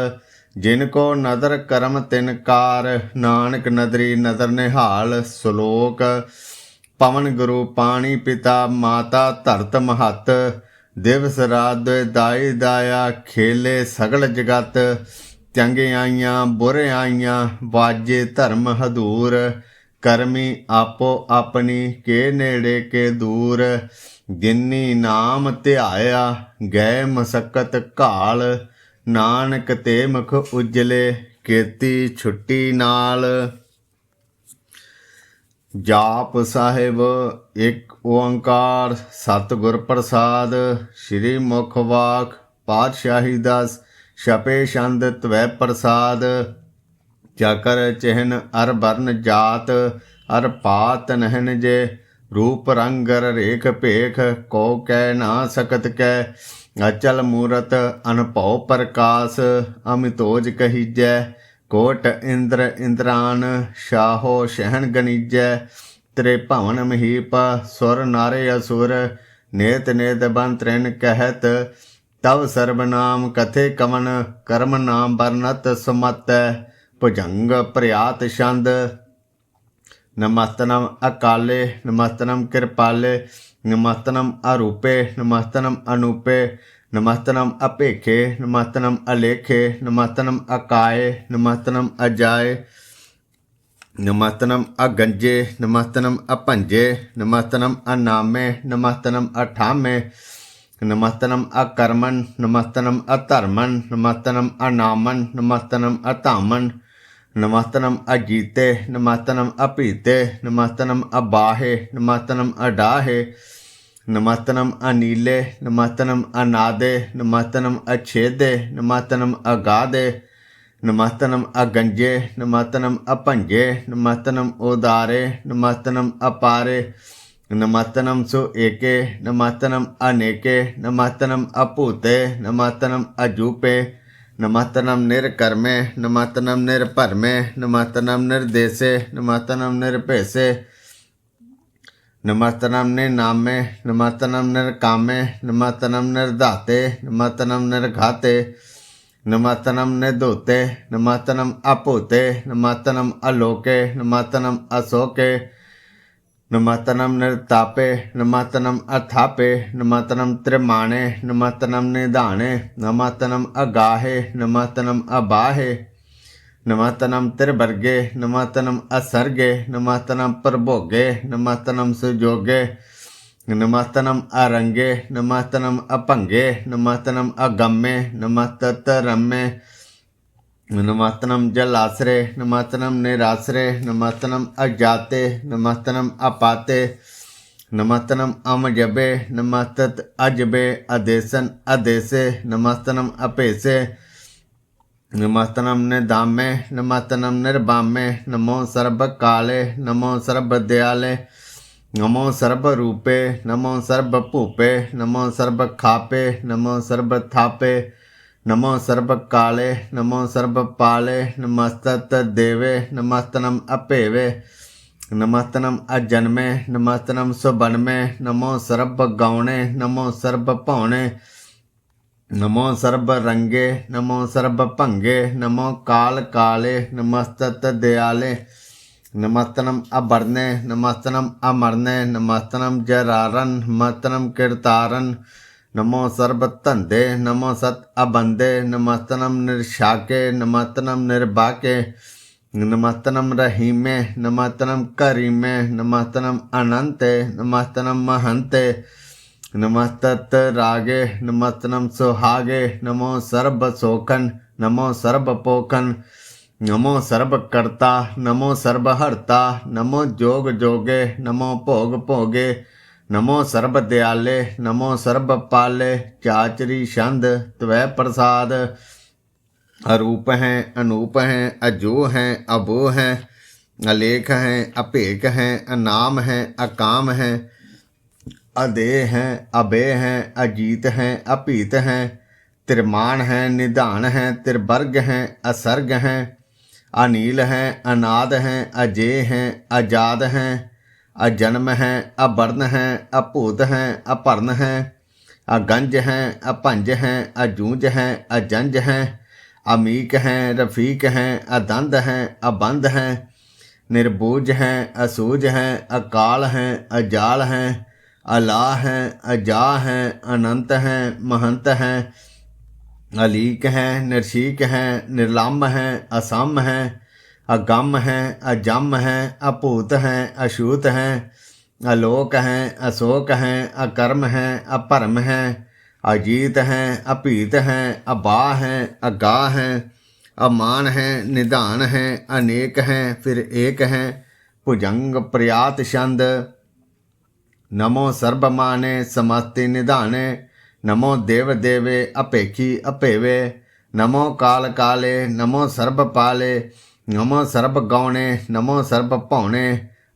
जिनको नदर करम तिन कार। नानक नदरी नदर निहाल। श्लोक। पवन गुरु पानी पिता, माता धरत महत। दिवस रात दाई दाया, खेले सगल जगत। चंगियाइयां बुरियाइयां, बाजे धर्म हदूर। करमी आपो अपनी, के नेड़े के दूर। जिन्नी नाम ध्याया, गए मसकत घाल। नानक ते मुख उजले, केती छुट्टी नाल। जाप साहिब। एक ओंकार सतगुर प्रसाद। श्री मुख वाक पातशाही दस, छपे छंद त्वै प्रसाद। चकर चिन्ह अर बरन जात, अर पात नहन जे। रूप रंगर रेख भेख, को कह ना सकत कै। अचल मूरत अनभव प्रकाश, अमितोज कहीजै। कोट इंद्र इंद्रान, शाहो शहन गनीजै। तेरे भवन महीप, सुर नारे असुर। नेत नेत बन त्रिन कहत, तव सर्वनाम कथे कवन। कर्म नाम बरनत सुमत, भुजंग प्रयात छंद। नमस्तनम अकाले, नमस्तनम कृपाले। नमस्तनम अरूपे, नमस्तनम अनूपे। नमस्तनम अपेखे नमस्तनम अलेखे नमस्तनम अकाये नमस्तनम अजाए नमस्तनम अगंजे नमस्तनम अपंजे नमस्तनम अनामे नमस्तनम अठामे नमस्तनम अकर्मन नमस्तनम अधर्मन नमस्तनम अनामन नमस्तनम अतामन नमस्तनम अजीते नमस्तनम अपीते नमस्तनम अबाहे नमस्तनम अडाहे नमस्तनम अनीले नमस्तनम अनादे नमस्तनम अच्छेदे नमस्तनम अगाधे नमस्तनम अगंजे नमस्तनम अपंजे नमस्तनम उदारे नमस्तनम अपारे नमस्तनम सुएके नमस्तनम अनेके नमस्तनम अपूते नमस्तनम अजूपे नमस्तनम निर्कर्मे नमस्तनम निर्भरमे नमस्तनम निर्देशे नमस्तनम निर्पेशे नमस्तनम निनामे नमस्तनम निर्कामे नमस्तनम निर्धाते नमस्तनम निर्घाते नमस्तनम निधोते नमस्तनम अपूते नमस्तनम अलोके नमस्तनम अशोके नमस्तनम निर्तापे नमस्तनम अथापे नमस्तनम त्रिमाणे नमस्तनम निधाने नमस्तनम अगाहे नमस्तनम अबाहे नमस्तनम त्रिवर्गे नमस्तनम असर्गे नमस्तनम प्रभोगे नमस्तनम सुजोगे नमस्तनम अरंगे नमस्तनम अपंगे नमस्तनम अगम्मे नमस्तरम्मे नमस्तनम जलाश्रे नमस्तनम निराश्रे नमस्तनम अजाते नमस्तनम अपाते नमस्तनम अमजबे नमस्तत अजबे अदेशन अदेशे नमस्तनम अपेशे नमस्तनम निधामे नमस्तनम निर्बामे नमो सर्व काले नमो सर्व दयाले नमो सर्व रूपे नमो सर्व भूपे नमो सर्व खापे नमो सर्व थापे नमो सर्व काले नमो सर्व पाले नमस्तत देवे नमस्तनम अपेवे नमस्तनम अजन्मे नमस्तनम सुबन्मे नमो सर्व गौणे नमो सर्व पौणे नमो सर्व रंगे नमो सर्व भंगे नमो काल काले नमस्तत दयाले नमस्तनम अबरने नमस्तनम अमरने नमस्तनम जरारन नमस्तनम कीर्तारन नमो सर्व धंधे नमो सत अबंदे नमस्तनम निर्शाके नमस्तनम निर्बाके नमस्तनम रहीमे नमस्तनम करीमे नमस्तनम अनंते नमस्तनम महंते नमस्तत रागे नमस्तनम सुहागे नमो सर्व सोखन नमो सर्व पोखन नमो सर्व कर्ता नमो सर्व हर्ता नमो जोग जोगे नमो भोग भोगे नमो सर्व दयाले नमो सर्व पाले चाचरी छंद त्वै प्रसाद अरूप हैं अनूप हैं अजो हैं अबो हैं अलेख हैं अपेख हैं अनाम हैं अकाम हैं अदेह हैं अभय हैं अजीत हैं अपीत हैं त्रिमान हैं निधान हैं त्रिवर्ग हैं असर्ग हैं अनील हैं अनाद हैं अजेय हैं अजाद हैं अजन्म हैं अवर्ण हैं अपूत हैं अपर्ण हैं अगंज हैं अपंज हैं अजूंज हैं अजंज हैं अमीक हैं रफीक हैं अदंद हैं अबंध हैं निर्बूज हैं असूझ हैं अकाल हैं अजाल हैं अलाह हैं अजा हैं अनंत हैं महंत हैं अलीक हैं निर्शीक हैं निर्लम्ब हैं असम हैं अगम हैं अजम हैं अपूत हैं अछूत हैं अलोक हैं अशोक हैं अकर्म हैं अपरम हैं अजीत हैं अपीत हैं अबा हैं अगाह हैं अमान हैं निधान हैं अनेक हैं फिर एक हैं भुजंग प्रयात छंद नमो सर्वमाने समस्ति निधाने नमो देव देवे अपेखी अपेवे नमो काल काले नमो सर्वपाले नमो सर्वगौणे नमो सर्वभौणे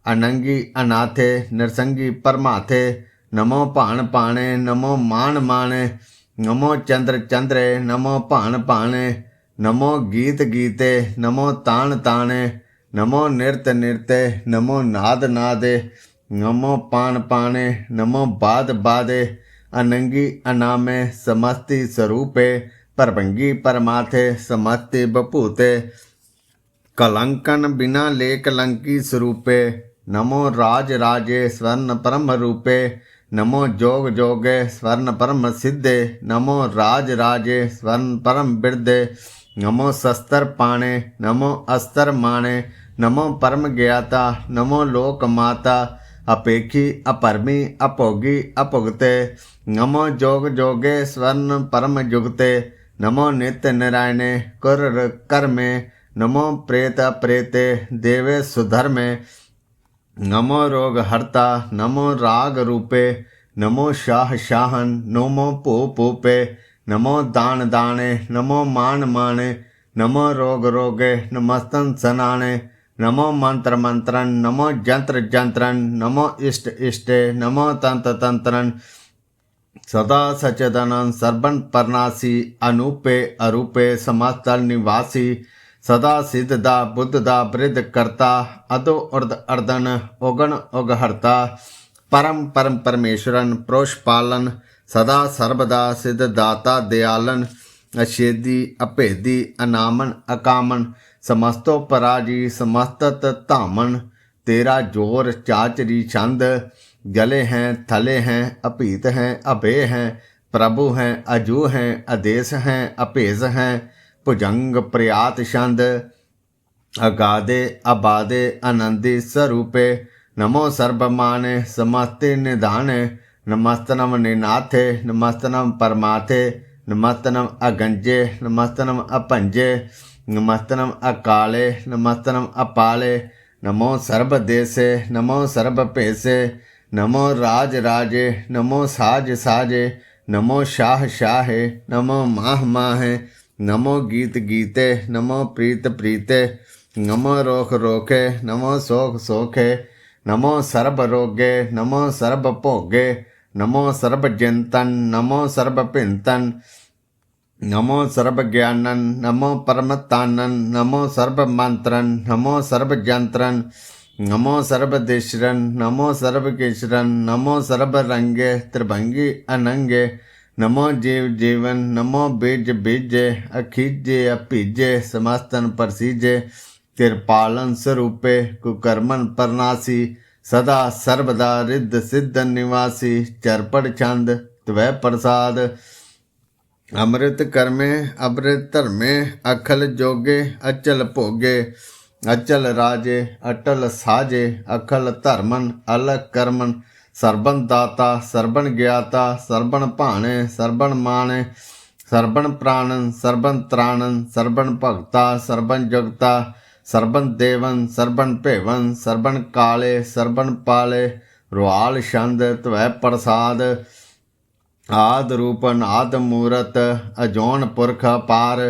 अनंगी अनाथे नरसंगी परमाथे नमो भाण पाणे नमो मान माणे नमो चंद्र चंद्रे नमो भाण भाणे नमो गीत गीते नमो ताण ताणे नमो नृत नृते नमो नाद नादे नमो पान पाणे नमो बाद बादे अनंगी अनामे समस्ति स्वरूपे परभंगी परमाथे समस्ति बभूते कलंकन बिना ले कलंकी स्वरूपे नमो राज राजे स्वर्ण परम रूपे नमो जोग जोगे स्वर्ण परम सिद्धे, नमो राज राजे स्वर्ण परम बिरदे, नमो शस्त्र पाणे नमो अस्त्र माणे, नमो परम ज्ञाता नमो लोक माता, अपेखी अपरमी अपोगी अपुगते, नमो जोग जोगे स्वर्ण परम जुगते, नमो नित्य नारायणे कुर कर्मे, नमो प्रेत प्रेते देवे सुधर्मे, नमो रोग हरता नमो राग रूपे, नमो शाह शाहन नमो पू पूपे, नमो दान दाने नमो मान माने, नमो रोग रोगे नमस्तन सनाने, नमो मंत्र मंत्रन नमो जंत्र जंत्रन, नमो इष्ट इष्टे नमो तंत्र तंत्रन, सदा सचेतनन सर्वन परनासी, अनूपे अरूपे समस्तल निवासी, सदा सिद्धदा बुद्धदा वृद्ध करता, अदो अर्ध अर्दन उगण उगहरता, परम परम परमेश्वरन प्रोषपालन, सदा सर्वदा सिद्ध दाता दयालन, अछेदी अभेदी अनामन अकामन, समस्तो पराजी समस्तत धामन, तेरा जोर चाचरी छंद, गले हैं थले हैं अपीत हैं अभय हैं, प्रभु हैं अजू हैं आदेश हैं अपेज हैं, भुजंग प्रयात छंद, अगाधे अबाधे आनंदी स्वरूपे, नमो सर्वमाने समस्ते निधाने, नमस्तनम निनाथे नमस्तनम परमाथे, नमस्तनम अगंजे नमस्तनम अपंजे, नमस्तनम अकाले नमस्तनम अपाले, नमो सर्वदेशे नमो सर्वपेशे, नमो राज राजे नमो साज साजे, नमो शाह शाहे नमो माह माहे, नमो गीत गीते नमो प्रीत प्रीते, नमो रोख रोखे नमो सोख सोखे, नमो सर्ब रोगे नमो सर्ब भोगे, नमो सर्ब जिंतन नमो सर्ब पिंतन, नमो सर्व ज्ञानन नमो परमतानन, नमो सर्व मंत्रन नमो सर्व जंत्रन, नमो सर्व दिशरन नमो सर्व केशरन, नमो सर्व रंगे त्रिभंगी अनंगे, नमो जीव जीवन नमो बीज बीजे, अखीजे अपीजे समस्तन प्रसीजे, कृपालन स्वरूपे कुकर्मन परनासी, सदा सर्वदा रिद्ध सिद्ध निवासी, चरपड़ छंद त्वै प्रसाद, अमृत कर्मे अमृत धर्मे, अखल जोगे अचल भोगे, अचल राजे अटल साजे, अखल धर्मन अलग कर्मन, सर्वन दाता सर्वन ज्ञाता सर्वन भाणे सर्वन माणे, सर्वन प्राणन सर्वन त्राणन सर्वन भगता सर्वन जुगता, सर्वन देवन सर्वन भेवन सर्वन काले सर्वन पाले, रुआल छंद त्वै प्रसाद, आद रूपन आद मूरत अजोन पुरख अपार,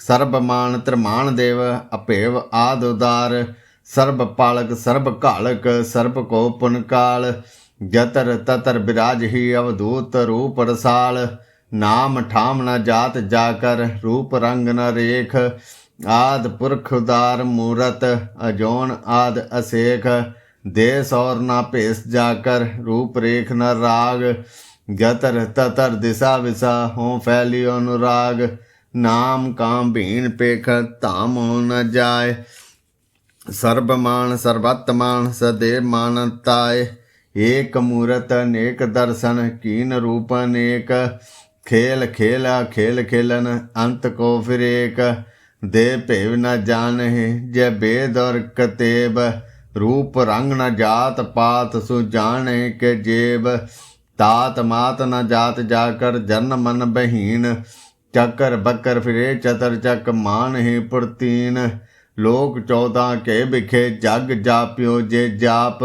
सर्बमान त्रिमान देव अभेव आद उदार, सर्ब पालक सर्ब घालक सर्ब को पुन काल, जतर ततर विराज ही अवधूत रूप रसाल, नाम ठाम न जात जाकर रूप रंग न रेख, आद पुरख उदार मूरत अजोन आद असेख, देश और न भेस जाकर रूप रेख न राग, जतर ततर दिशा विशा हों फैली अनुराग, नाम काम भीन पेख धाम हो न जाए, सर्वमान सर्वत्मान सदैव मानताय, एक मूरत अनेक दर्शन कीन रूप अनेक, खेल खेला खेल खेलन अंत को फिर एक, दे भेव न जानहि जय वेद और कतेब, रूप रंग न जात पात सु जाने के जेब, तात मात न जात जाकर जन मन बहीन, चक्कर बकर फिरे चतर चक मान ही पुरतीन, लोक 14 के बिखे जग जाप्यो जे जाप,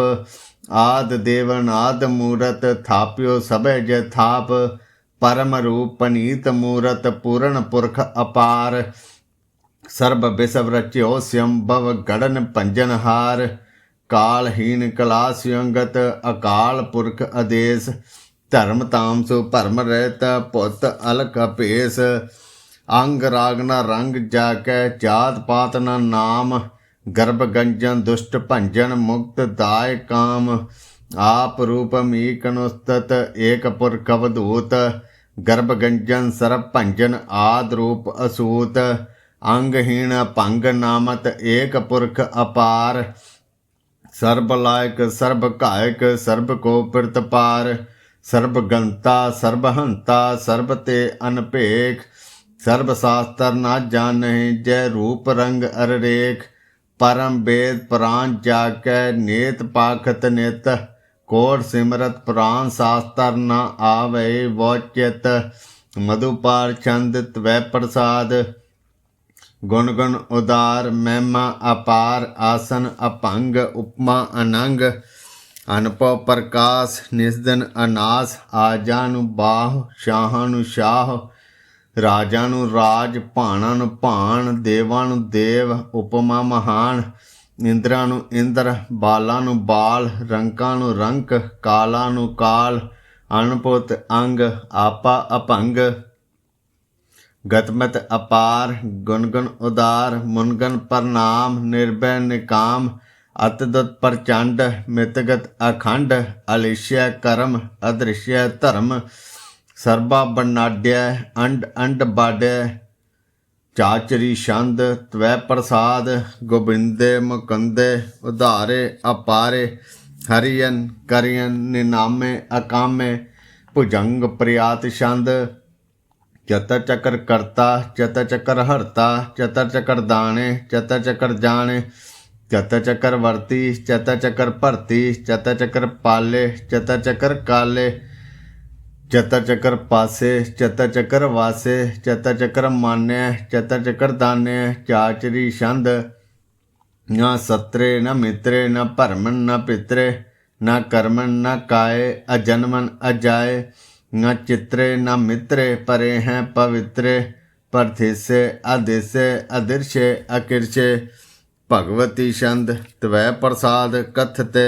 आद देवन आद मूरत थाप्यो सबे जे थाप, परम रूप पनीत मूरत पूर्ण पुरख अपार, सर्ब विसव रच्यो स्यंभव गड़न पंजन हार, कालहीन कलास्यंगत अकाल पुरख आदेश, धर्म ताम सु भरम रहत पुत अलख अपेस, अंग राग न रंग जाकै जात पात न नाम, गर्भ गंजन दुष्ट भंजन मुक्त दाय काम, आप रूप मीक नुस्तत एक पुरख अवधूत, गर्भ गंजन सर्प भंजन आद रूप असूत, अंगहीन भंग नामत एक पुरख अपार, सर्ब लायक सर्ब घायक सर्ब को पिरत पार, सर्बगंता सर्बहंता सर्ब ते अनभेख, सर्ब शास्त्र न जानहि जय रूप रंग अररेख। परम वेद पुराण जाकै नेत पाखत नित, कोट सिमरत पुराण शास्त्र न आवे वो चित। मधुपाल छंद त्वै प्रसाद, गुण गुण उदार महिमा अपार। आसन अभंग उपमा अनंग, अनपव प्रकाश निस्दन अनास। आजा नु बाह शाहां नु शाह, राजा नु राज भाणा नु भाण। देवां नु देव उपमा महान, इंद्रा नु इंद्र बाला नु बाल। रंका नु रंक काला नु काल, अनपुत अंग आपा अभंग। गतमत अपार गुण गुण उदार, मुनगन प्रणाम निर्भय निकाम। अतदुत प्रचंड मितगत अखंड, अलिश्य कर्म अदृश्य धर्म। सर्बा बनाड्य अंड अंड बाड्य, चाचरी छंद त्वै प्रसाद। गोबिंदे मुकुंदे उधारे अपारे, हरियन करियन निनामे अकामे। भुजंग प्रियात छंद, चतर चक्र करता चतर चक्र हरता। चतर चक्र दाने चतर चक्र जाने, चतर चक्र वर्ती चतर चक्र भरती। चतर चक्र पाले चतर चक्र काले, चतर चक्र पासे चतर चक्र वासे। चतर चक्र मान्य चतर चक्र दान्य। चाचरी छंद, न सत्रे न मित्रे न भरमन न पित्रे। न कर्मन न काये अजन्मन अजाए। न चित्रे न मित्रे परे हैं पवित्रे। परथिसे अदिसे अदृश्य अकिरचे। भगवती छंद त्वै प्रसाद कथते,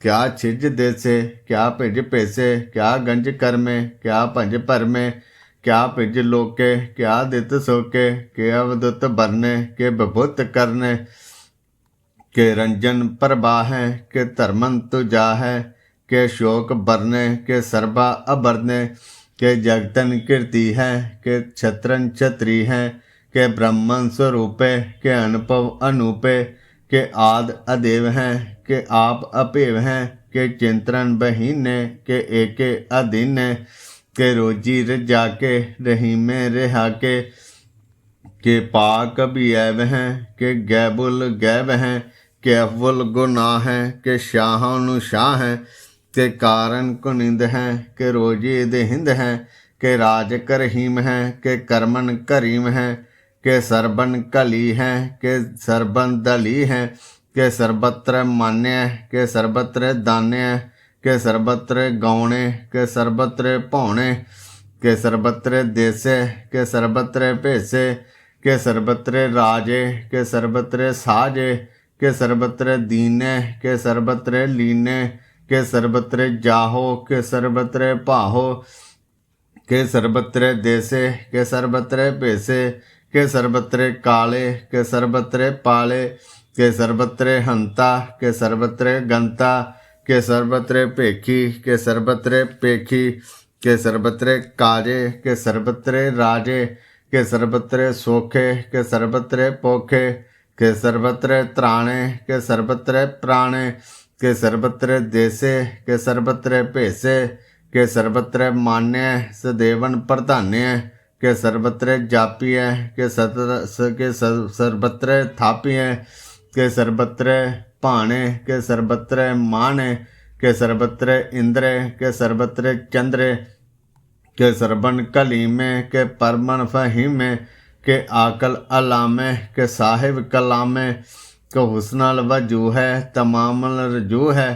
क्या छिज देसे क्या भिज पेसे। क्या गंज करमे क्या भंज परमे। क्या भिज लोके क्या दित सोके। के अवदुत बरने के बभुत करने। के रंजन प्रबाह के धर्मन तुजा है। के शोक बरने के सर्बा अबरने। के जगतन कीर्ति है के छत्रन छत्री है। के ब्रह्मन स्वरूपे के अनुभव अनूपे। के आद अदेव हैं के आप अपेव हैं। के चिंतन बहीने के एके अधीने। के रोजी रजा के रहीमे रिहा के पाक भी ऐब हैं। के गैबुल गैब हैं। के अव्वल गुनाह हैं। के शाहां नु शाह हैं। के कारण कुनिंद हैं। के रोजी देहिंद हैं। के राज करहीम हैं। के कर्मन करीम हैं। के सरबन कली हैं। के सरबन दली हैं। के सर्वत्र मान्य के सर्वत्र दान्य। के सर्वत्र गौणे के सर्वत्र भौणे। के सर्वत्र देसे के सर्वत्र भेसे। के सर्वत्र राजे के सर्वत्र साजे। के सर्वत्र दीने के सर्वत्र लीने। के सर्वत्र जाहो के सर्वत्र पाहो। के सर्वत्र देसे के सर्वत्र भेसे। के सर्वत्र काले के सर्वत्र पाले। के सर्वत्र हंता के सर्वत्र गंता। के सर्वत्र पेखी के सर्वत्र पेखी। के सर्वत्र काजे के सर्वत्र राजे। के सर्वत्र सोखे के सर्वत्र पोखे। के सर्वत्र त्राणे के सर्वत्र प्राणे। के सर्वत्र देसे के सर्वत्र भेसे। के सर्वत्र मान्य सदेवन प्रधान्य। के सर्वत्र जापिय के सर्वत्र थापिय। के सर्वत्र भाणे के सर्वत्र माने। के सर्वत्र इंद्र के सर्वत्र चंद्र। के सरबन कलीमे के परमन फहीमे। के आकल अलामे के साहिब कलामे। के हुस्नल वजू है तमामल रजू है।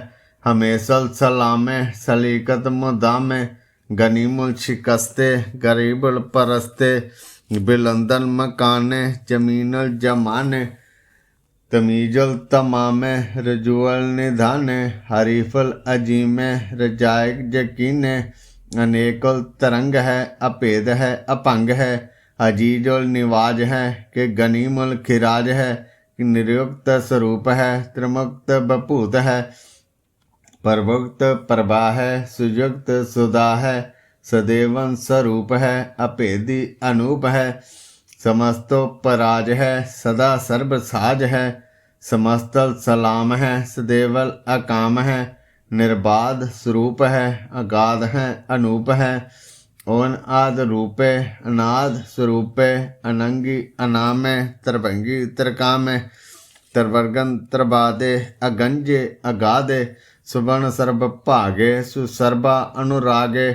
हमेशल सलामे सलीकत मुदामे। गनीमुल शिकस्ते गरीबुल परस्ते। बिलंदन मकाने जमीनल जमाने। तमीजुल तमामे रजुअल निधाने। हरीफुल अजीमे रजायक यकीने। अनेकुल तरंग है अपेद है अपंग है। अजीजुल निवाज है कि गनीमुल खिराज है। निर्युक्त स्वरूप है त्रिमुक्त बभूत है। प्रभुक्त प्रभा है सुयुक्त सुधा है। सदेवन स्वरूप है अपेदी अनूप है। समस्तोपराज है सदा सर्व साज है। समस्तल सलाम है सदेवल अकाम है। निर्बाध स्वरूप है, अगाध है, अनूप है, ओन आद रूपे, अनाद स्वरूपे, अनंगी अनामे, त्रिभंगी त्रिकामे, त्रिवर्गन त्रिबादे, अगंजे अगाधे, सुवर्ण सर्ब भागे, सुसर्बा अनुरागे,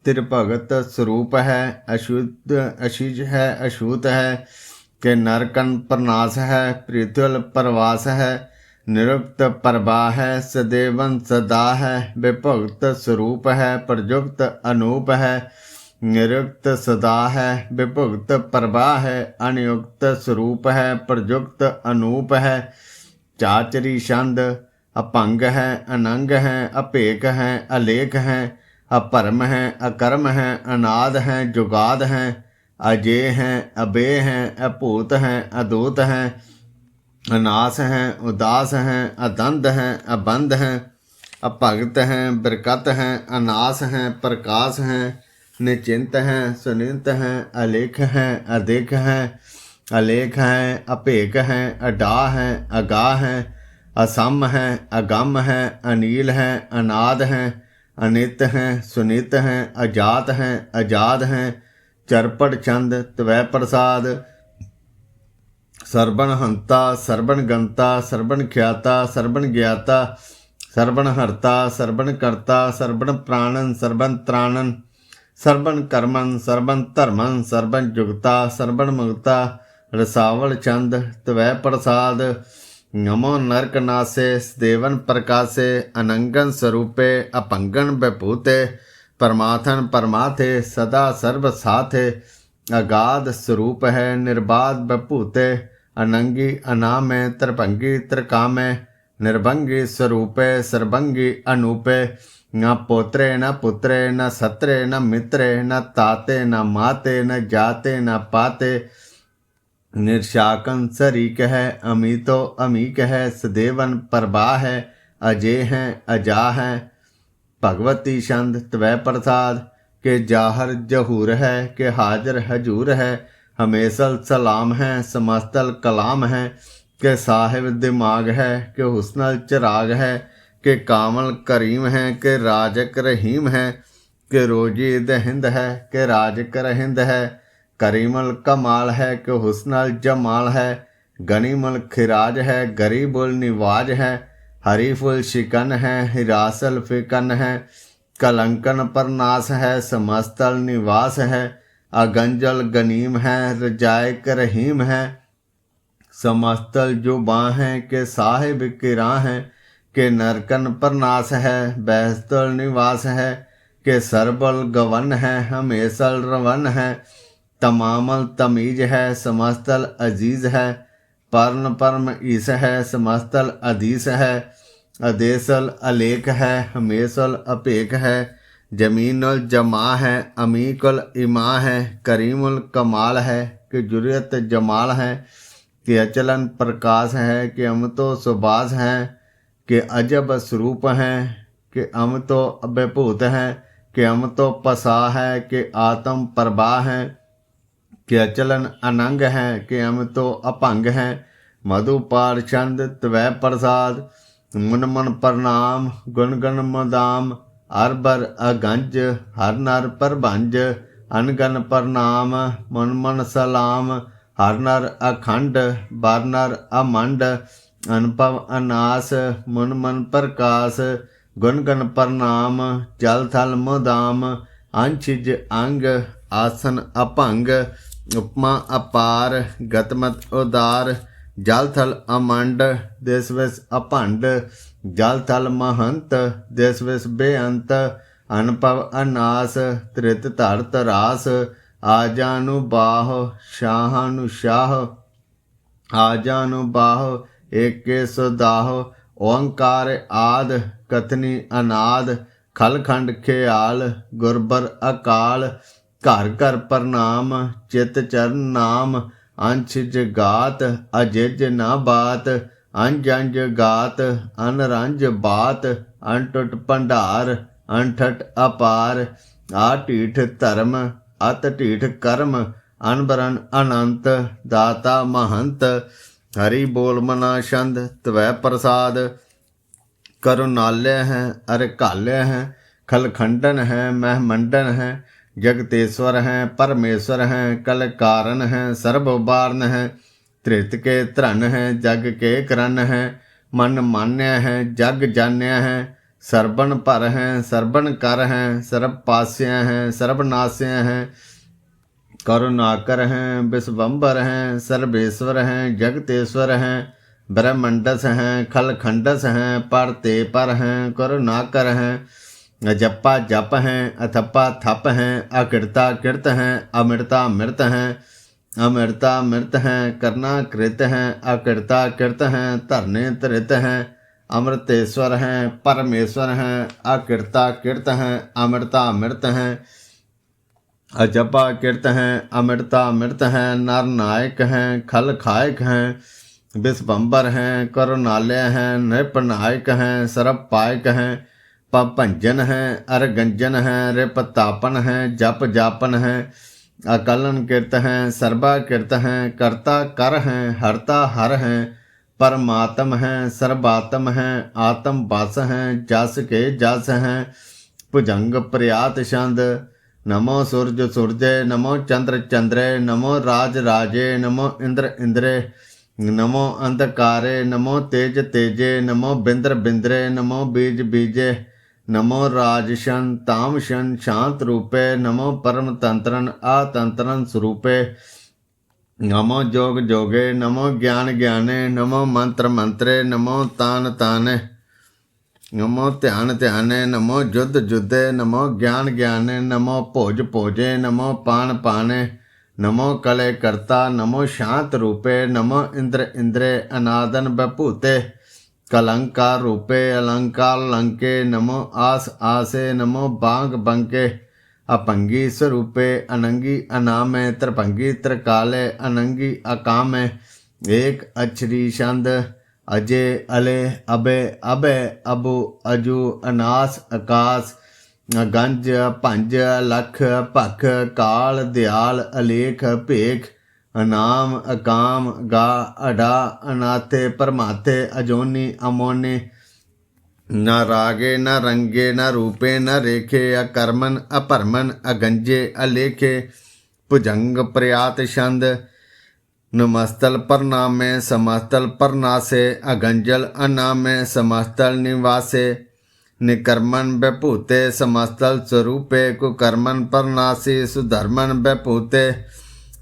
त्रिभगत स्वरूप है, अशुद्ध अशिज है, अछूत है, के नरकन प्रनाश है, पृथ्वल प्रवास है, निरुक्त प्रभा है, सदेवन सदा है, विभक्त स्वरूप है, प्रयुक्त अनूप है, निरुक्त सदा है, विभक्त प्रभा है, अनियुक्त स्वरूप है, प्रयुक्त अनूप है, चाचरी छंद, अपंग है, अनंग है, अपेक है, अलेख है, अपरम है, अकर्म है, अनाद है, जुगाद है, अजय हैं, अबे हैं, अभूत हैं, अदूत हैं, अनास हैं, उदास हैं, अदंध हैं, अबंध हैं, अभगत हैं, बरकत हैं, अनास हैं, प्रकाश हैं, निचिंत हैं, सुनिंत हैं, अलेख हैं, अधिक हैं, अलेख हैं, अपेक हैं, अडा हैं, अगाह हैं, असम हैं, अगम हैं, अनील हैं, अनाद हैं, अनित हैं, सुनित हैं, अजात हैं, आजाद हैं, चरपट छंद, त्वै प्रसाद, सर्वण हंता, सर्वण गंता, सर्वण ख्याता, सर्वण ज्ञाता, सर्वण हरता, सर्वण कर्ता, सर्वण प्राणन, सर्वण त्राणन, सर्वण कर्मन, सर्वण धर्मन, सर्वण जुगता, सर्वण मुगता, रसावल छंद, त्वै प्रसाद, नमो नरकनासे, देवन प्रकाशे, अनंगन स्वरूपे, अपंगन विभूते, परमाथन परमाथे, सदा सर्व साथे, अगाध स्वरूप है, निर्बाध विभूते, अनंगी अनामे, त्रिभंगी त्रिकामे, निर्भंगी स्वरूपे, सर्वंगी अनूपे, न पोत्रे न पुत्रे, न सत्रे न मित्रे, न ताते न माते, न जाते न पाते, निर्शाकन सरीक है, अमीतो अमीक है, सदेवन प्रभा है, अजय हैं, अजा हैं, भगवती छंद, त्वै प्रसाद, के जाहर जहूर है, के हाजर हजूर है, हमेशल सलाम है, समस्तल कलाम है, के साहिब दिमाग है, के हुस्नल चिराग है, के कामल करीम है, के राजक रहीम है, के रोजी दहिंद है, के राजक रहिंद है, करीमल कमाल है, के हुस्नल जमाल है, गनीमल खिराज है, गरीबुल निवाज है, हरीफुल शिकन है, हिरासल फिकन है, कलंकन परनाश है, समस्तल निवास है, अगंजल गनीम है, रजायक रहीम है, समस्तल जुबां है, के साहिब किरा है, के नरकन परनाश है, बहस्तल निवास है, के सरबल गवन है, हमेशल रवन है, तमामल तमीज है, समस्तल अजीज है, पर्ण परम ईस है, समस्तल अधीस है, अदेसल अलेख है, हमेशल अपेक है, जमीनुल जमा है, अमीकुल इमा है, करीमुल कमाल है, कि जुरियत जमाल है, कि अचलन प्रकाश है, कि अमतो सुबास है, कि अजब स्वरूप हैं, कि अमतो अभ्यभूत हैं, कि अमतो पसा है, कि आत्म प्रभा है, कि अचलन अनंग है, कि अमतो अपंग है, मधुपार छंद, त्वै प्रसाद, मुन मन प्रणाम, गुण गण मदाम, हर बर अगंज, हर नर प्रभंज, अनगन प्रणाम, मन मन सलाम, हर नर अखंड, बर नर अमंड, अनुभव अनास, मुन मन प्रकाश, गुण गण प्रणाम, जल थल मुदाम, अंशिज अंग, आसन अपंग, उपमा अपार, गतमत उदार, जल थल अमंड, देश विस अपंड, जल थल महंत, देश विस बेअंत, अनुभव अनास, त्रित धर तरास, आजानु बाह, शाहानु शाह, आजानु बाह, एके सुदाह, ओंकार आद, कथनी अनाद, खलखंड ख्याल, गुरबर अकाल, घर घर प्रणाम, चित चरण नाम, अंश जगात, अजिज न बात, अंज गात, अनरंज बात, अनटुट भंडार, अनठट अपार, आठीठ धर्म, अत ढीठ कर्म, अनबरन अनंत, दाता महंत, हरि बोल मना छंद, त्वै प्रसाद, करुणालय है अरकालय है, खलखंडन है महमंडन है, जगतेश्वर हैं परमेश्वर हैं, कल कारण हैं सर्वबारन हैं, त्रित के धरन हैं जग के करन हैं, मन मान्य हैं जग जान्य हैं, सरबन पर हैं सरबन कर हैं, सर्ब पास्य हैं सर्वनाश्य हैं, करुणाकर हैं विश्वम्बर हैं सर्वेश्वर हैं जगतेश्वर हैं, ब्रह्मंडस हैं खलखंडस हैं, पर ते पर हैं करुणाकर हैं, जप्पा जप हैं अथप्पा थप हैं, अकृता कृत हैं अमृता मृत हैं, अमृता मृत हैं करना कृत हैं, अकृता कृत हैं धरने धृत हैं, अमृतेश्वर हैं परमेश्वर हैं, अकृता कृत हैं अमृता मृत हैं, अजपा कृत हैं अमृता मृत हैं, नर नायक हैं खल खायक हैं, विश्वम्बर हैं करुणालय हैं नृपनायक हैं, सर्व पायक हैं पभंजन हैं अरगंजन हैं, रिपतापन हैं जप जापन हैं, अकलन कृत हैं सर्वा कृत हैं, कर्ता कर हैं हरता हर हैं, परमात्म हैं सर्वात्म हैं, आत्म बस हैं जस के जस हैं, भुजंग प्रयात छंद, नमो सूरज सूरजे नमो चंद्र चंद्रे, नमो राज राजे नमो इंद्र इंद्रे, नमो अंधकारे नमो तेज तेजे, नमो बिंद्र बिंद्रे नमो बीज बीजे, नमो राजशन तामशन शांत रूपे, नमो परम तंत्रन अतंत्रन स्वरूपे, नमो जोग जोगे नमो ज्ञान ज्ञाने, नमो मंत्र मंत्रे नमो तान ताने, नमो ध्यान ध्याने नमो युद्ध युद्धे, नमो ज्ञान ज्ञाने, नमो भोज भोजे नमो पान पाने, नमो कले कर्ता नमो शांत रूपे, नमो इंद्र इंद्रे अनादन बभूते, कलंकार रूपे अलंकार लंके, नमो आस आसे नमो बांग बंके, अपंगी स्वरूपे अनंगी अनामे, त्रिभंगी त्रिकाले अनंगी अकामे, एक अक्षरी छंद, अजे अले अबे अबे अबु अजु अनास आकाश, गंज भंज लख भख काल दयाल अलेख भेख, अनाम अकाम गा अडा अनाथे परमाथे, अजोनी अमोनी, न रागे न रंगे न रूपे न रेखे, अकर्मन अपरमन अगंजे अलेखे, भुजंग प्रयात छंद, नमस्तल परनामे समस्तल परनासे, अगंजल अनामे समस्तल निवासे, निकर्मन बभूते समस्तल स्वरूपे, कुकर्मन परनासी सुधर्मन बभूते,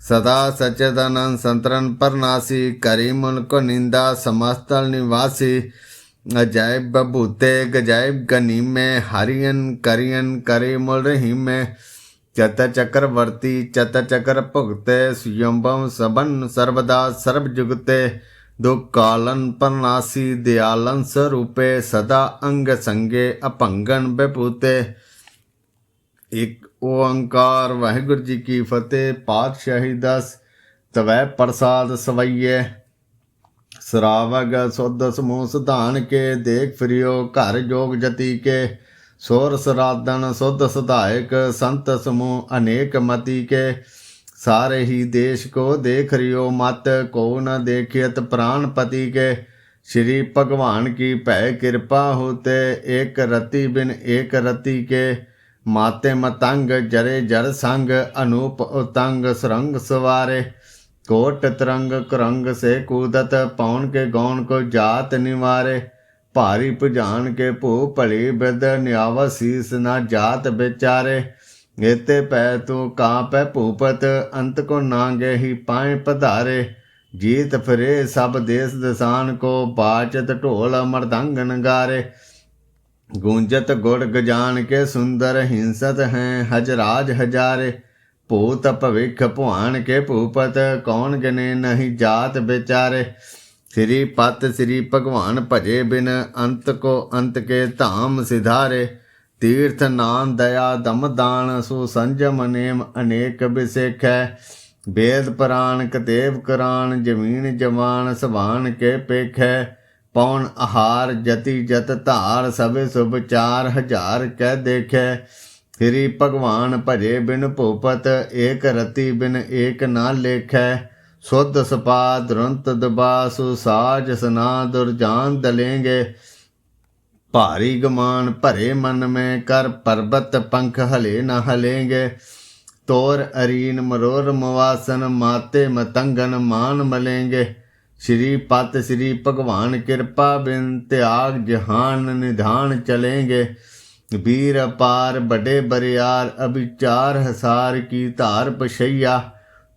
सदा सच्चिदानंद संतरन परनासी, करीमुन को निंदा समस्तल निवासी, अजायब बभूते गजायब गनीमे, हरियन करियन करे मुल रहीमे, चत चक्रवर्ती चत चक्र भुगते, सुयंबम सबन सर्वदा सर्व जुगते, दुख कालन परनासी दयालन स्वरूपे, सदा अंग संगे अपंगन बभूते। एक ओंकार वाहिगुरु जी की फतेह। पातशाही 10 तवै प्रसाद सवैये, सरावग सुध समूह सुधान के, देख फिरियो घर जोग जति के, सोर सराधन सुध सुधायक, संत समूह अनेक मति के, सारे ही देश को देख रियो मत, को न देखियत प्राणपति के, श्री भगवान की भय कृपा होते, एक रति बिन एक रति के, माते मतंग जरे जर संग, अनूप उतंग सुरंग सवारे, कोट तरंग कुरंग से कूदत, पौन के गौन को जात निवारे, भारी भुजान के भू भली बिद, न्याव शीस न जात बेचारे, एते पै तू कांपै भूपत, अंत को नांगे ही पाए पधारे, जीत फिरे सब देश दसान को, बाचत ढोल मृदंग नगारे, गूंजत गुड़ गजान के सुंदर, हिंसत हैं हजराज हजारे, भूत भविख भुआन के भूपत, कौन गिने नहीं जात बेचारे, श्री पत श्री भगवान भजे बिन, अंत को अंत के धाम सिधारे, तीर्थ नाम दया दम दान, सु संजम नेम अनेक बिसेख है, वेद पुराण कतेव कुरान, जमीन जवान सवान के पेख है, पौन आहार जति जत धार, सबे शुभ 4000 कह देखे, श्री भगवान भजे बिन भूपत, एक रति बिन एक ना लेखै, शुद्ध सपा दुरंत दबासु, साज सना दुरजान दलेंगे, भारी गमान भरे मन में कर, पर्वत पंख हले न हलेंगे। तोर अरीन मरोर मवासन, माते मतंगन मान मलेंगे। श्रीपत श्री भगवान कृपा बिन, त्याग जहान निधान चलेंगे। वीर अपार बड़े बरियार, अभिचार हसार की धार पशैया।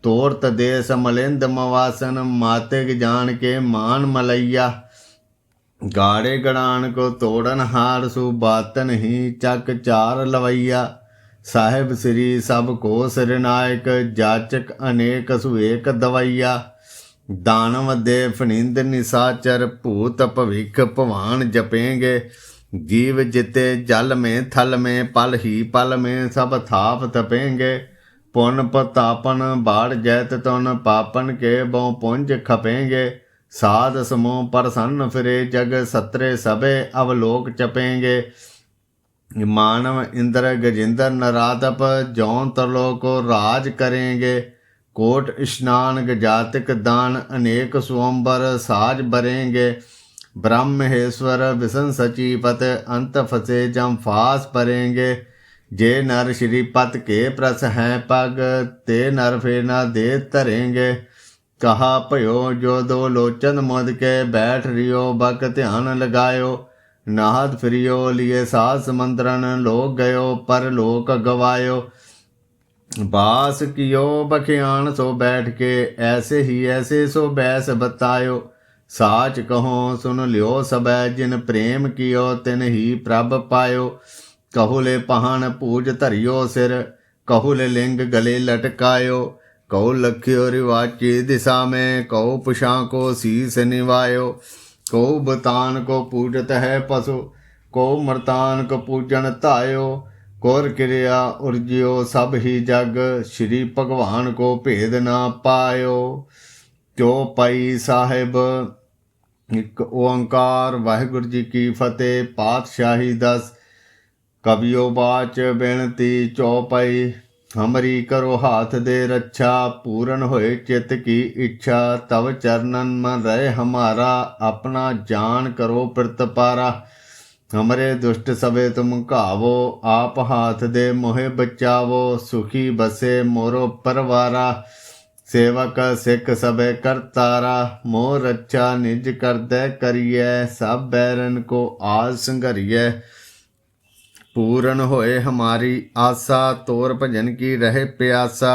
तोरत देश मलिंद मवासन, माते जान के मान मलैया। गाड़े गड़ान को तोड़न हार, सुबातन ही चक चार लवैया। साहिब श्री सब को सिरनायक, जाचक अनेक सुएक दवैया। दानव देव फनिंद निशाचर, भूत भविख भवान जपेंगे। जीव जिते जल में थल में, पल ही पल में सब थाप तपेंगे। पुन पतापन बाढ़ जैत तुन, पापन के बो पुंज खपेंगे। साध समूह प्रसन्न फिरे जग, सत्रे सबे अवलोक चपेंगे। मानव इंद्र गजेंद्र नराधप, जौन तरलोक को राज करेंगे। कोट स्नान गजातिक दान, अनेक स्वयंवर साज बरेंगे। ब्रह्मेश्वर विष्णु सचिपत, अंत फसे जम फास परेंगे। जे नर श्रीपत के प्रस हैं पग, ते नर फेना दे तरेंगे। कहा भयो जो दो लोचन मुद के, बैठ रियो बक ध्यान लगायो। नाहद फिरियो लिए सास मंत्रन, लोक गयो पर लोक गवायो। बास कियो बखियान सो बैठ के, ऐसे ही ऐसे सो बैस बतायो। साच कहो सुन लियो सबै, जिन प्रेम कियो तिन ही प्रभ पायो। कहुले पहान पूज धरियो सिर, कहुले लिंग गले लटकायो। कहो लखियो रिवाची दिशा में, कहो पुषा को शीस निवायो। कहो बतान को पूजत है पशु, को मृतान को पूजन तायो। कोर क्रिया उर्जियो सब ही जग, श्री भगवान को भेद ना पायो। चौपाई साहिब एक ओंकार। वाहिगुरु जी की फतेह। पातशाही 10। कवियो बाच बेनती चौपाई। हमरी करो हाथ दे रक्षा, पूरन होए चित्त की इच्छा। तव चरणन मन रहे हमारा, अपना जान करो प्रतिपारा। हमरे दुष्ट सबे तुम घावो, आप हाथ दे मोहे बचावो। सुखी बसे मोरो परवारा, सेवक सिख सबे करतारा। मोह रक्षा निज करदे करिए, सब बैरन को आज संघरिए। पूरन होए हमारी आशा, तोर भजन की रहे प्यासा।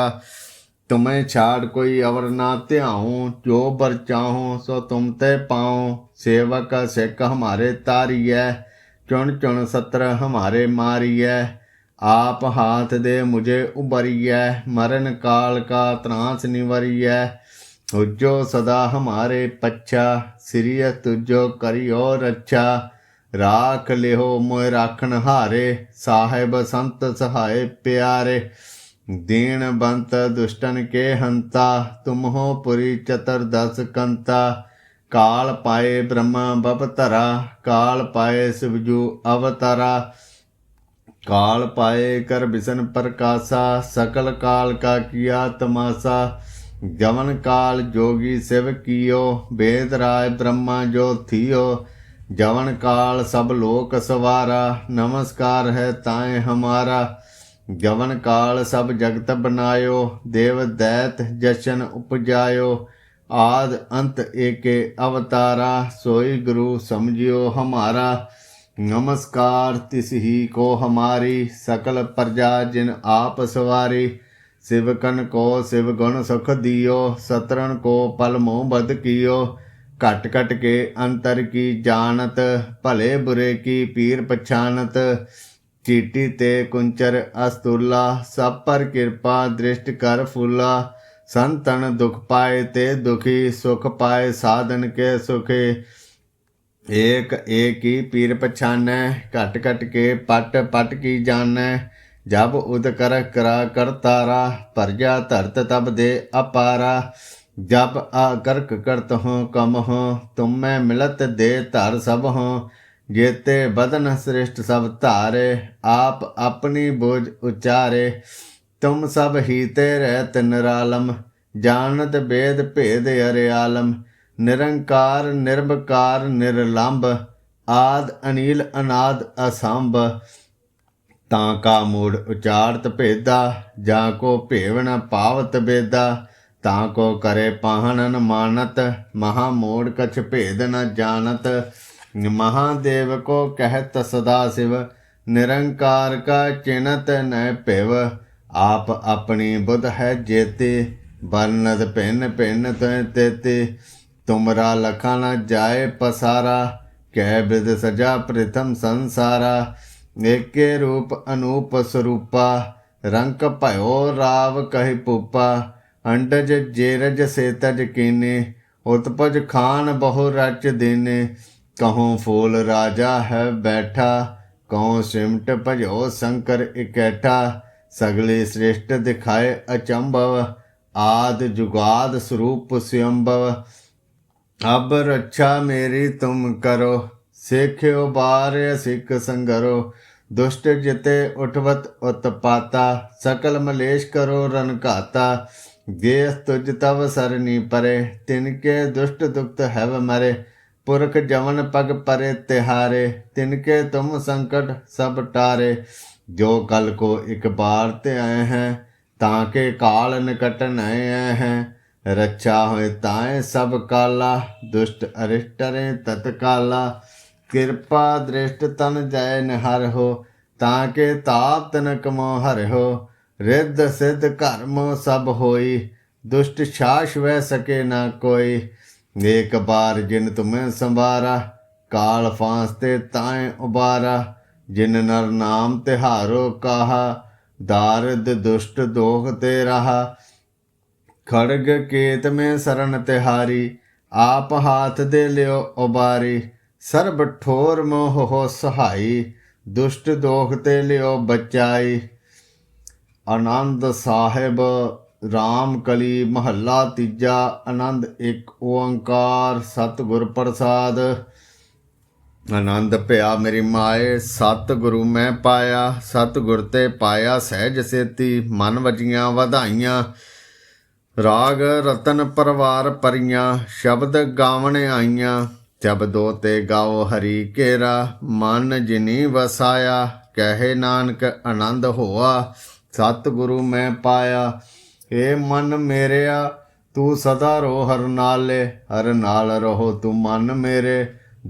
तुम्हें छाड़ कोई अवर ना त्याऊं, जो बर चाहूं सो तुम ते पाऊं। सेवक सिख हमारे तारिय, चुन चुन सत्र हमारे मारिय। आप हाथ दे मुझे उबरिय, मरण काल का त्रास निवरिय। उज्जो सदा हमारे पच्छा, सिरिय तुझो करियो रक्षा। राख लिहो मोह राखन हारे, साहिब संत सहाय प्यारे। दीन बंत दुष्टन के हंता, तुम हो पुरी चतुर्दश कंता। काल पाए ब्रह्म बपतरा, काल पाए शिवजू अवतारा। काल पाए कर बिसन प्रकाशा, सकल काल का किया तमाशा। जवन काल जोगी शिव कियो, वेद राय ब्रह्मा जो थियो। जवन काल सब लोक सवारा, नमस्कार है ताए हमारा। जवन काल सब जगत बनायो, देव दैत जशन उपजायो। आद अंत एके अवतारा, सोई गुरु समझियो हमारा। नमस्कार तिस ही को हमारी, सकल प्रजा जिन आप सवारी। शिवकन को शिव गुण सुख दियो, सतरन को पल मोह बद कियो। घट घट के अंतर की जानत, भले बुरे की पीर पछानत। चीटी ते कुंचर अस्तुला, सब पर कृपा दृष्टि कर फूला। संतन दुख पाए ते दुखी, सुख पाए साधन के सुखे। एक एक ही पीर पछानै, घट घट के पट पट की जानै। जब उद कर करा कर तारा, प्रजा धरत तब दे अपारा। जब आकर्क करत हो कम हो, तुम में मिलत दे धर सब हो। जेते बदन श्रेष्ठ सब धारे, आप अपनी बुझ उचारे। तुम सब हीते रहत निरालम, जानत भेद भेद अरे आलम। निरंकार निर्विकार निर्लंब, ਆਦ ਅਨੀਲ ਅਨਾਦ ਅਸੰਭ। ਤਾਂ ਕਾ ਮੂੜ ਉਚਾਰਤ ਭੇਦਾ, ਜਾਂ ਕੋ ਭੇਵ ਨ ਪਾਵਤ ਬੇਦਾ। ਤਾਂ ਕੋ करे पाहन न मानत, महा मोड़ कछ भेद न जानत। महादेव को कहत सदा शिव, निरंकार का चिन्हत न पिव। आप अपनी बुध है जेते, बरनत भिन्न भिन्न तुय तेते। तुमरा लखा न जाए पसारा, कै बिद सजा प्रथम संसारा। एके रूप अनूप स्वरूपा, रंक भयो राव कहि पूपा। अंडज जेरज सेतज कीने, उत्पज खान बहु रच दीने। कहूँ फूल राजा है बैठा, कहूँ सिमट भजो शंकर इकैठा। सगले श्रेष्ठ दिखाए अचंभव, आद जुगाद स्वरूप स्वयंभव। अब रक्षा मेरी तुम करो, सेख्यो बार सिख संगरो। दुष्ट जिते उठवत उत्पाता, सकल मलेश करो रन घाता। गेस तुझ तव सरनी परे, तिनके दुष्ट दुक्त हैव मरे। पुरख जवन पग परे तिहारे, तिनके तुम संकट सब टारे। जो कल को एक बार ते आए हैं, ताके काल निकट नए आए हैं। रक्षा होए ताए सब काला, दुष्ट अरिष्ट रे तत्काला। कृपा दृष्ट तन जय निहर हो, ताके ताप तनक मोह हर हो। रिद्ध सिद्ध कर्म सब होई, दुष्ट छाश वह सके ना कोई। एक बार जिन तुम्हें संवारा, काल फांसते ताए उबारा। जिन नर नाम तिहारो कहा, दारिद दुष्ट दोख ते रहा। खड़ग केत में शरण तिहारी, आप हाथ दे लियो उबारी। सर्ब ठोर मोह हो सहाई, दुष्ट दोख ते लियो बचाई। आनंद साहिब राम कली महला तीजा। आनंद एक ओंकार सतगुर प्रसाद। आनंद भया मेरी माए, सतगुरु मैं पाया। सतगुर ते पाया सहज सेती, मन वजियां वधाइयां। राग रतन परवार परियां, शब्द गावण आईयां। शब्दो ते गाओ हरि केरा, मन जिनी वसाया। कहे नानक आनंद होआ, सतगुरु मैं पाया। ए मन मेरेया तू सदा रो हर नाले, हर नाल रहो तू मन मेरे।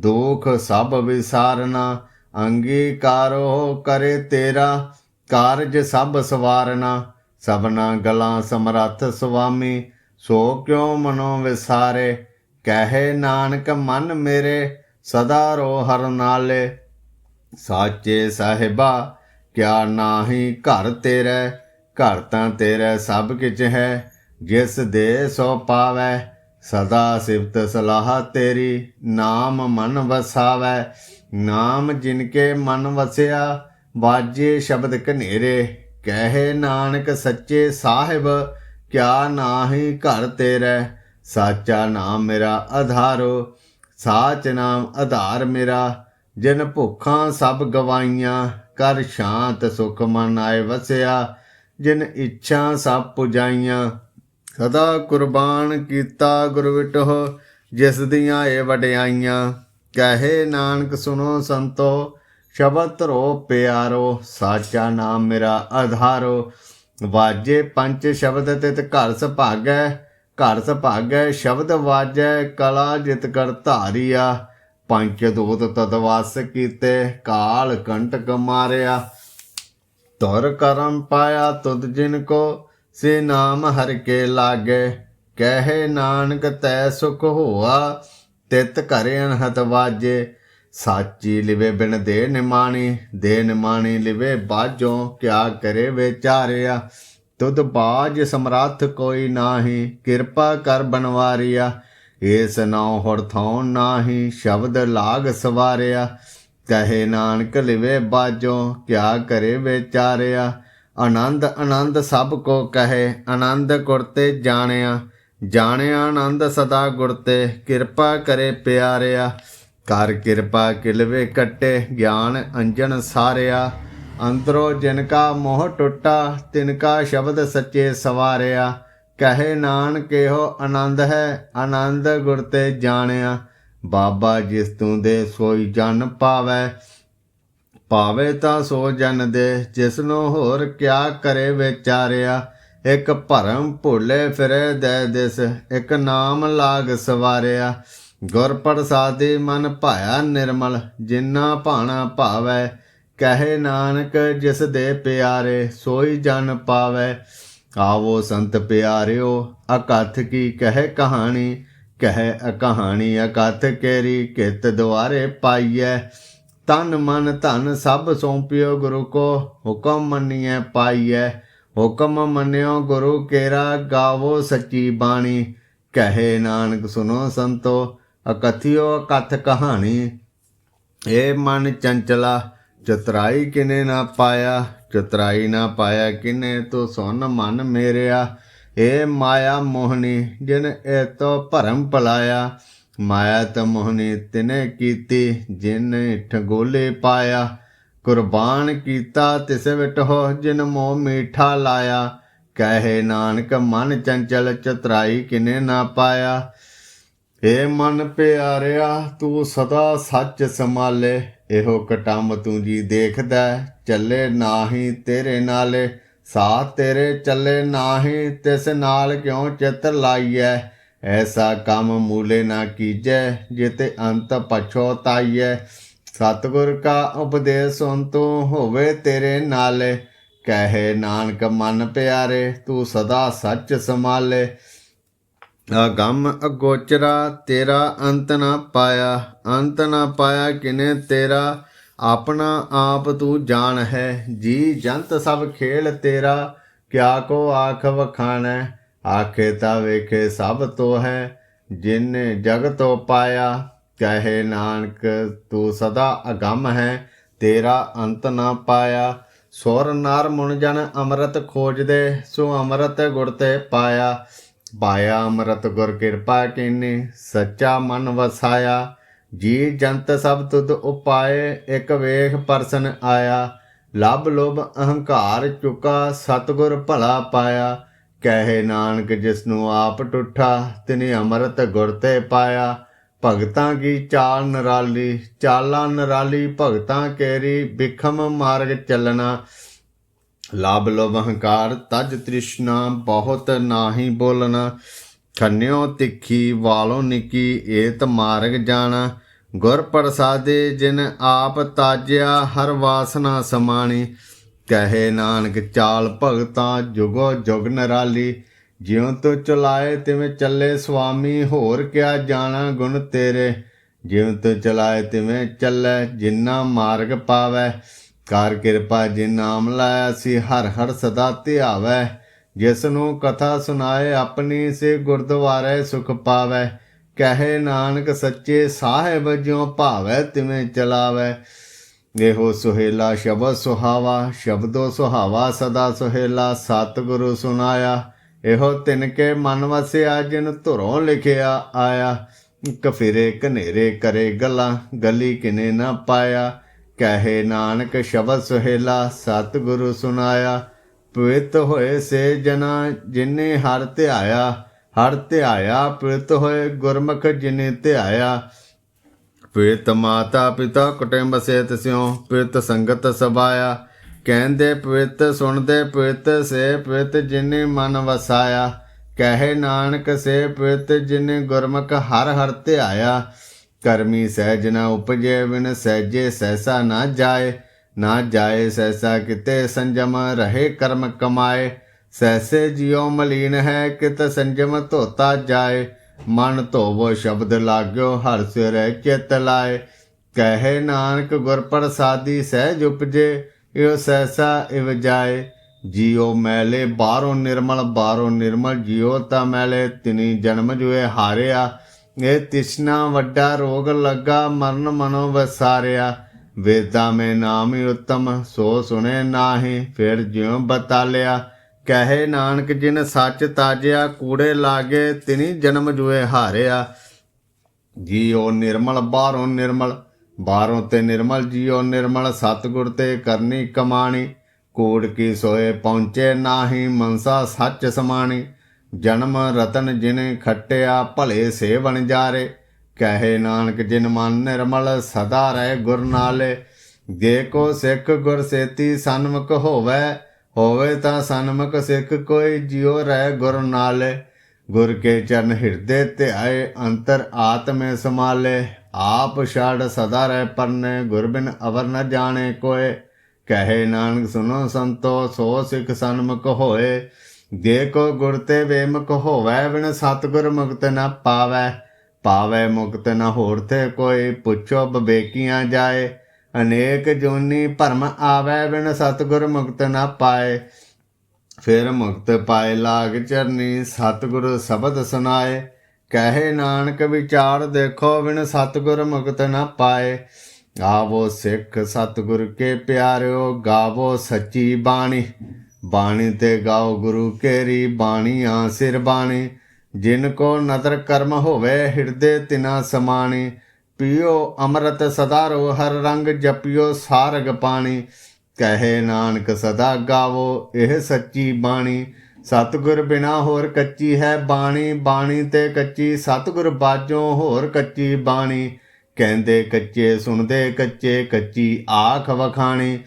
दुख सब विसारना, अंगीकारो करे तेरा। कारज सब सवारना, सबना गला समरथ स्वामी। सो क्यों मनो विसारे, कहे नानक मन मेरे। सदा रो हर नाले, साचे साहिबा क्या नाही घर तेरे। घर तां तेरे सब किच है, जिस दे सो पावै। सदा सिफत सलाह तेरी, नाम मन वसावै। नाम जिनके मन वसिया, बाजे शब्द कनेरे। कहे नानक सच्चे साहिब, क्या नाही घर तेरे। साचा नाम मेरा आधारो, साच नाम आधार मेरा। जिन भुखां सब गवाइयां, कर शांत सुख मन आए वसिया। जिन इच्छा सब पुजाइयां, सदा कुर्बान कीता गुर विटो। जिस दियां ए वडियाइयां, कहे नानक सुनो संतो। शबद धरो प्यारो, साचा नाम मेरा आधारो। वाजे पंच शब्द तित घर सुभागै। घर सुभागै शब्द वाजै, कला जित कर धारिया। पंच दूत तदवास कीते, काल कंटक मारिया। तुर करम पाया तुद जिनको, से नाम हर के लागे। कहे नानक तै सुख होआ, तित करे अनहत वाजे। साची लिवे बिन दे निमाणी, दे निमाणी लिवे बाजों। क्या करे बेचारिया, तुद बाज समरथ कोई नाही। कृपा कर बनवारिया, इस नाउ हुर थौ नाही। शब्द लाग सवारिया, कहे नानक लिवे बाजों। क्या करे बेचारिया, आनंद आनंद सब को कहे। आनंद गुरते जानिया, जानिया आनंद सदा गुरते। कृपा करे प्यारिया, कर कृपा किलवे कट्टे। ज्ञान अंजन सारिया, अंदरों जिनका मोह टुटा। तिनका शब्द सच्चे सवारिया। कहे नानक हो आनंद है, आनंद गुरते जानिया। ਬਾਬਾ ਜਿਸ ਤੂੰ ਦੇ ਸੋਈ ਜਨ ਪਾਵੈ, ਪਾਵੇ ਤਾਂ ਸੋ ਜਨ ਦੇ, ਜਿਸ ਨੂੰ ਹੋਰ ਕਿਆ ਕਰੇ ਵਿਚਾਰਿਆ। ਇੱਕ ਭਰਮ ਭੁੱਲੇ ਫਿਰੇ ਦੈ ਦਿਸ, ਇੱਕ ਨਾਮ ਲਾਗ ਸਵਾਰਿਆ। ਗੁਰ ਪ੍ਰਸਾਦੀ ਮਨ ਭਾਇਆ ਨਿਰਮਲ, ਜਿਨਾ ਭਾਣਾ ਭਾਵੈ। ਕਹੇ ਨਾਨਕ ਜਿਸ ਦੇ ਪਿਆਰੇ, ਸੋਈ ਜਨ ਪਾਵੈ। ਆਵੋ ਸੰਤ ਪਿਆਰਿਓ ਅਕਥ ਕੀ ਕਹਿ ਕਹਾਣੀ, ਕਹਿ ਅਕਹਾਣੀ ਅਕਥ ਕੇਰੀ, ਕਿਤ ਦੁਆਰੇ ਪਾਈਐ। ਤਨ ਮਨ ਧਨ ਸਭ ਸੌਂਪਿਓ ਗੁਰੂ ਕੋ, ਹੁਕਮ ਮੰਨੀਐ ਪਾਈਐ। ਹੁਕਮ ਮੰਨਿਓ ਗੁਰੂ ਕੇਰਾ, ਗਾਵੋ ਸੱਚੀ ਬਾਣੀ। ਕਹੇ ਨਾਨਕ ਸੁਨੋ ਸੰਤੋ, ਅਕਥਿਓ ਅਕਥ ਕਹਾਣੀ। ਏ ਮਨ ਚੰਚਲਾ ਚਤੁਰਾਈ ਕਿਨੇ ਨਾ ਪਾਇਆ, ਚਤੁਰਾਈ ਨਾ ਪਾਇਆ ਕਿਨੇ, ਤੂੰ ਸੁਨ ਮਨ ਮੇਰਿਆ। ਏ ਮਾਇਆ ਮੋਹਣੀ ਜਿਨ ਇਹ ਤੋ ਭਰਮ ਭਲਾਇਆ, ਮਾਇਆ ਤ ਮੋਹਣੀ ਤਿਨੇ ਕੀਤੀ, ਜਿਨ ਠਗੋਲੇ ਪਾਇਆ। ਕੁਰਬਾਨ ਕੀਤਾ ਤਿਸ ਵਿਟਹੁ, ਜਿਨ ਮੋਹ ਮੀਠਾ ਲਾਇਆ। ਕਹੇ ਨਾਨਕ ਮਨ ਚੰਚਲ ਚਤੁਰਾਈ ਕਿਨੇ ਨਾ ਪਾਇਆ। ਏ ਮਨ ਪਿਆਰਿਆ ਤੂੰ ਸਦਾ ਸੱਚ ਸੰਭਾਲੇ, ਇਹੋ ਕਟੰਬ ਤੂੰ ਜੀ ਦੇਖਦਾ, ਚੱਲੇ ਨਾਹੀਂ ਤੇਰੇ ਨਾਲੇ। ਸਾਥ ਤੇਰੇ ਚੱਲੇ ਨਾਹੀਂ, ਤਿਸ ਨਾਲ ਕਿਉਂ ਚਿੱਤ ਲਾਈਐ। ਐਸਾ ਕੰਮ ਮੂਲੇ ਨਾ ਕੀਜੈ, ਜਿਤੇ ਅੰਤ ਪਛੋਤਾਈਐ। ਸਤਿਗੁਰ ਕਾ ਉਪਦੇਸ਼ ਸੁਨ ਤੂੰ, ਹੋਵੇ ਤੇਰੇ ਨਾਲੇ। ਕਹੇ ਨਾਨਕ ਮਨ ਪਿਆਰੇ, ਤੂੰ ਸਦਾ ਸੱਚ ਸੰਭਾਲੇ। ਅਗੰਮ ਅਗੋਚਰਾ ਤੇਰਾ ਅੰਤ ਨਾ ਪਾਇਆ, ਅੰਤ ਨਾ ਪਾਇਆ ਕਿਨੇ ਤੇਰਾ। ਆਪਣਾ ਆਪ ਤੂੰ ਜਾਣ ਹੈ, ਜੀ ਜੰਤ ਸਭ ਖੇਲ ਤੇਰਾ। ਕਿਆ ਕੋ ਆਖ ਵਖਾਣੈ, ਆਖੇ ਤਾਂ ਵੇਖੇ ਸਭ ਤੋ ਹੈ, ਜਿਨੇ ਜਗ ਤੋ ਪਾਇਆ। ਕਹੇ ਨਾਨਕ ਤੂੰ ਸਦਾ ਅਗੰਮ ਹੈ, ਤੇਰਾ ਅੰਤ ਨਾ ਪਾਇਆ। ਸੁਰ ਨਰ ਮੁਨ ਜਨ ਅੰਮ੍ਰਿਤ ਖੋਜਦੇ, ਸੋ ਅੰਮ੍ਰਿਤ ਗੁਰ ਤੇ ਪਾਇਆ। ਪਾਇਆ ਅੰਮ੍ਰਿਤ ਗੁਰ ਕਿਰਪਾ ਕੀਨੀ, ਸੱਚਾ ਮਨ ਵਸਾਇਆ। ਜੀ ਜੰਤ ਸਭ ਤੁਧ ਉਪਾਏ, ਇੱਕ ਵੇਖ ਪਰਸਨ ਆਇਆ। ਲਭ ਲੋਭ ਅਹੰਕਾਰ ਚੁਕਾ, ਸਤਿਗੁਰ ਭਲਾ ਪਾਇਆ। ਕਹੇ ਨਾਨਕ ਜਿਸ ਨੂੰ ਆਪ ਟੁੱਠਾ, ਤਿਨੇ ਅੰਮ੍ਰਿਤ ਗੁਰ ਤੇ ਪਾਇਆ। ਭਗਤਾਂ ਕੀ ਚਾਲ ਨਿਰਾਲੀ, ਚਾਲਾਂ ਨਿਰਾਲੀ ਭਗਤਾਂ ਕੇਰੀ। ਬਿਖਮ ਮਾਰਗ ਚੱਲਣਾ, ਲਾਭ ਲੋਭ ਅਹੰਕਾਰ ਤਜ ਤ੍ਰਿਸ਼ਨਾ, ਬਹੁਤ ਨਾਹੀ ਬੋਲਣਾ। ਖੰਨਿਓ ਤਿੱਖੀ ਵਾਲੋਂ ਨਿੱਕੀ, ਏਤ ਮਾਰਗ ਜਾਣਾ। ਗੁਰ ਪ੍ਰਸਾਦੇ ਜਿਨ ਆਪ ਤਾਜਿਆ, ਹਰ ਵਾਸਨਾ ਸਮਾਣੀ। ਕਹੇ ਨਾਨਕ ਚਾਲ ਭਗਤਾਂ ਜੁਗੋ ਜੁਗ ਨਿਰਾਲੀ। ਜਿਉ ਤੂੰ ਚਲਾਏ ਤਿਵੇਂ ਚੱਲੇ ਸੁਆਮੀ, ਹੋਰ ਕਿਆ ਜਾਣਾ ਗੁਣ ਤੇਰੇ। ਜਿਉ ਤੂੰ ਚਲਾਏ ਤਿਵੇਂ ਚੱਲੇ, ਜਿਨਾ ਮਾਰਗ ਪਾਵੈ। ਕਰ ਕਿਰਪਾ ਜਿਨ ਨਾਮ ਲਾਇਆ ਸੀ, ਹਰ ਹਰ ਸਦਾ ਧਿਆਵੈ। ਜਿਸ ਨੂੰ ਕਥਾ ਸੁਨਾਏ ਆਪਣੀ, ਸੇ ਗੁਰਦੁਆਰੇ ਸੁਖ ਪਾਵੈ। ਕਹੇ ਨਾਨਕ ਸੱਚੇ ਸਾਹਿਬ ਜਿਉ ਭਾਵੈ, ਤਿਵੇਂ ਚਲਾਵੈ। ਇਹੋ ਸੁਹੇਲਾ ਸ਼ਬਦ ਸੁਹਾਵਾ, ਸ਼ਬਦੋ ਸੁਹਾਵਾ ਸਦਾ ਸੁਹੇਲਾ। ਸਤਿਗੁਰੂ ਸੁਨਾਇਆ ਇਹੋ ਤਿਨਕੇ ਮਨ ਵਸਿਆ, ਜਿਨ ਧੁਰੋਂ ਲਿਖਿਆ ਆਇਆ। ਇੱਕ ਫਿਰੇ ਘਨੇਰੇ ਕਰੇ ਗੱਲਾਂ, ਗਲੀ ਕਿਨੇ ਨਾ ਪਾਇਆ। ਕਹੇ ਨਾਨਕ ਸ਼ਬਦ ਸੁਹੇਲਾ, ਸਤਿਗੁਰੂ ਸੁਨਾਇਆ। ਪਵਿੱਤ ਹੋਏ ਸੇ ਜਨਾ, ਜਿਨੇ ਹਰ ਧਿਆਇਆ। ਹਰ ਧਿਆਇਆ ਪਵਿੱਤ ਹੋਏ, ਗੁਰਮੁਖ ਜਿਨੇ ਧਿਆਇਆ। ਪਵਿੱਤ ਮਾਤਾ ਪਿਤਾ ਕੁਟੁੰਬ ਸੇਤ ਸਿਉ, ਪਵਿੱਤ ਸੰਗਤ ਸਭਾਇਆ। ਕਹਿੰਦੇ ਪਵਿੱਤ ਸੁਣਦੇ ਪਵਿੱਤ, ਸੇ ਪਵਿੱਤ ਜਿਨੇ ਮਨ ਵਸਾਇਆ। ਕਹੇ ਨਾਨਕ ਸੇ ਪਵਿੱਤ, ਜਿਨੇ ਗੁਰਮੁਖ ਹਰ ਹਰ ਧਿਆਇਆ। ਕਰਮੀ ਸਹਿਜ ਨ ਉਪਜੇ, ਬਿਨ ਸਹਿਜੇ ਸਹਿਸਾ ਨਾ ਜਾਏ। ਨਾ ਜਾਏ ਸਹਿਸਾ ਕਿਤੇ, ਸੰਜਮ ਰਹੇ ਕਰਮ ਕਮਾਏ। ਸਹਿਸੇ ਜਿਉ ਮਲੀਨ ਹੈ, ਕਿਤ ਸੰਜਮ ਧੋਤਾ ਜਾਏ। ਮਨ ਧੋਵੋ ਸ਼ਬਦ ਲਾਗਿਓ, ਹਰ ਸਿਰ ਚਿਤ ਲਾਏ। ਕਹੇ ਨਾਨਕ ਗੁਰ ਪ੍ਰਸਾਦੀ ਸਹਿਜ ਉਪਜੇ, ਇਉ ਸਹਿਸਾ ਇਵ ਜਾਏ। ਜਿਉ ਮੈਲੇ ਬਾਹਰੋਂ ਨਿਰਮਲ, ਬਾਹਰੋਂ ਨਿਰਮਲ ਜਿਉ ਤਾਂ ਮੈਲੇ। ਤਿਨੀ ਜਨਮ ਜੁਏ ਹਾਰਿਆ, ਇਹ ਤਿਸਨਾ ਵੱਡਾ ਰੋਗ ਲੱਗਾ। ਮਰਨ ਮਨੋ ਵਸਾਰਿਆ, ਵੇਦਾਂ ਮੈਂ ਨਾਮ ਉਤਮ, ਸੋ ਸੁਣੇ ਨਾਹੀ। ਫਿਰ ਜਿਉ ਬਤਾਲਿਆ, ਕਹੇ ਨਾਨਕ ਜਿਨ ਸੱਚ ਤਾਜਿਆ। ਕੂੜੇ ਲਾਗੇ ਤਿਨੀ ਜਨਮ ਜੁਏ ਹਾਰਿਆ। ਜਿਉ ਨਿਰਮਲ ਬਾਹਰੋਂ ਨਿਰਮਲ, ਬਾਹਰੋਂ ਤੇ ਨਿਰਮਲ। ਜਿਉ ਨਿਰਮਲ ਸਤਿਗੁਰ ਤੇ ਕਰਨੀ ਕਮਾਣੀ। ਕੂੜ ਕੀ ਸੋਏ ਪਹੁੰਚੇ ਨਾਹੀ, ਮਨਸਾ ਸੱਚ ਸਮਾਣੀ। ਜਨਮ ਰਤਨ ਜਿਨੇ ਖੱਟਿਆ, ਭਲੇ ਸੇ ਵਣਜਾਰੇ। ਕਹੇ ਨਾਨਕ ਜਿਨ ਮਨ ਨਿਰਮਲ ਸਦਾ ਰਹਿ ਗੁਰ ਨਾਲੇ। ਜੇ ਕੋ ਸਿੱਖ ਗੁਰ ਸੇਤੀ ਸਨਮੁਖ ਹੋਵੇ, ਹੋਵੇ ਤਾਂ ਸਨਮੁਖ ਸਿੱਖ ਕੋਈ ਜਿਉ ਰਹਿ ਗੁਰ ਨਾਲੇ। ਗੁਰ ਕੇ ਚਰਨ ਹਿਰਦੇ ਧਿਆਏ ਅੰਤਰ ਆਤਮੇ ਸਮਾਲੇ। ਆਪ ਛੜ ਸਦਾ ਰਹਿ ਪਰਨੇ ਗੁਰ ਬਿਨ ਅਵਰ ਨ ਜਾਣੇ ਕੋਏ। ਕਹੇ ਨਾਨਕ ਸੁਨੋ ਸੰਤੋ ਸੋ ਸਿੱਖ ਸਨਮੁਖ ਹੋਏ। ਜੇ ਕੋ ਗੁਰ ਤੇ ਬੇਮੁਖ ਹੋਵੇ ਬਿਨ ਸਤਿਗੁਰ ਮੁਕਤ ਨ ਪਾਵੈ। ਪਾਵੈ ਮੁਕਤ ਨ ਹੋਰ ਤੇ ਕੋਈ ਪੁੱਛੋ ਵਿਵੇਕੀਆਂ ਜਾਏ। ਅਨੇਕ ਜੋਨੀ ਭਰਮ ਆਵੈ ਬਿਨ ਸਤਿਗੁਰ ਮੁਕਤ ਨ ਪਾਏ। ਫਿਰ ਮੁਕਤ ਪਾਏ ਲਾਗ ਚਰਨੀ ਸਤਿਗੁਰ ਸ਼ਬਦ ਸੁਨਾਏ। ਕਹੇ ਨਾਨਕ ਵਿਚਾਰ ਦੇਖੋ ਬਿਨ ਸਤਿਗੁਰ ਮੁਕਤ ਨ ਪਾਏ। ਆਵੋ ਸਿੱਖ ਸਤਿਗੁਰ ਕੇ ਪਿਆਰਿਓ ਗਾਵੋ ਸੱਚੀ ਬਾਣੀ। ਬਾਣੀ ਤੇ ਗਾਓ ਗੁਰੂ ਕੇਰੀ ਬਾਣੀਆਂ ਸਿਰ ਬਾਣੀ। ਜਿਨ ਕੋ ਨਦਰ ਕਰਮ ਹੋਵੇ ਹਿਰਦੇ ਤਿਨਾ ਸਮਾਣੀ। ਪੀਓ ਅੰਮ੍ਰਿਤ ਸਦਾ ਰੋ ਹਰ ਰੰਗ ਜਪਿਓ ਸਾਰਗ ਪਾਣੀ। ਕਹੇ ਨਾਨਕ ਸਦਾ ਗਾਵੋ ਇਹ ਸੱਚੀ ਬਾਣੀ। ਸਤਿਗੁਰ ਬਿਨਾ ਹੋਰ ਕੱਚੀ ਹੈ ਬਾਣੀ। ਬਾਣੀ ਤੇ ਕੱਚੀ ਸਤਿਗੁਰ ਬਾਝੋਂ ਹੋਰ ਕੱਚੀ ਬਾਣੀ। ਕਹਿੰਦੇ ਕੱਚੇ ਸੁਣਦੇ ਕੱਚੇ ਕੱਚੀ ਆਖ ਵਖਾਣੀ।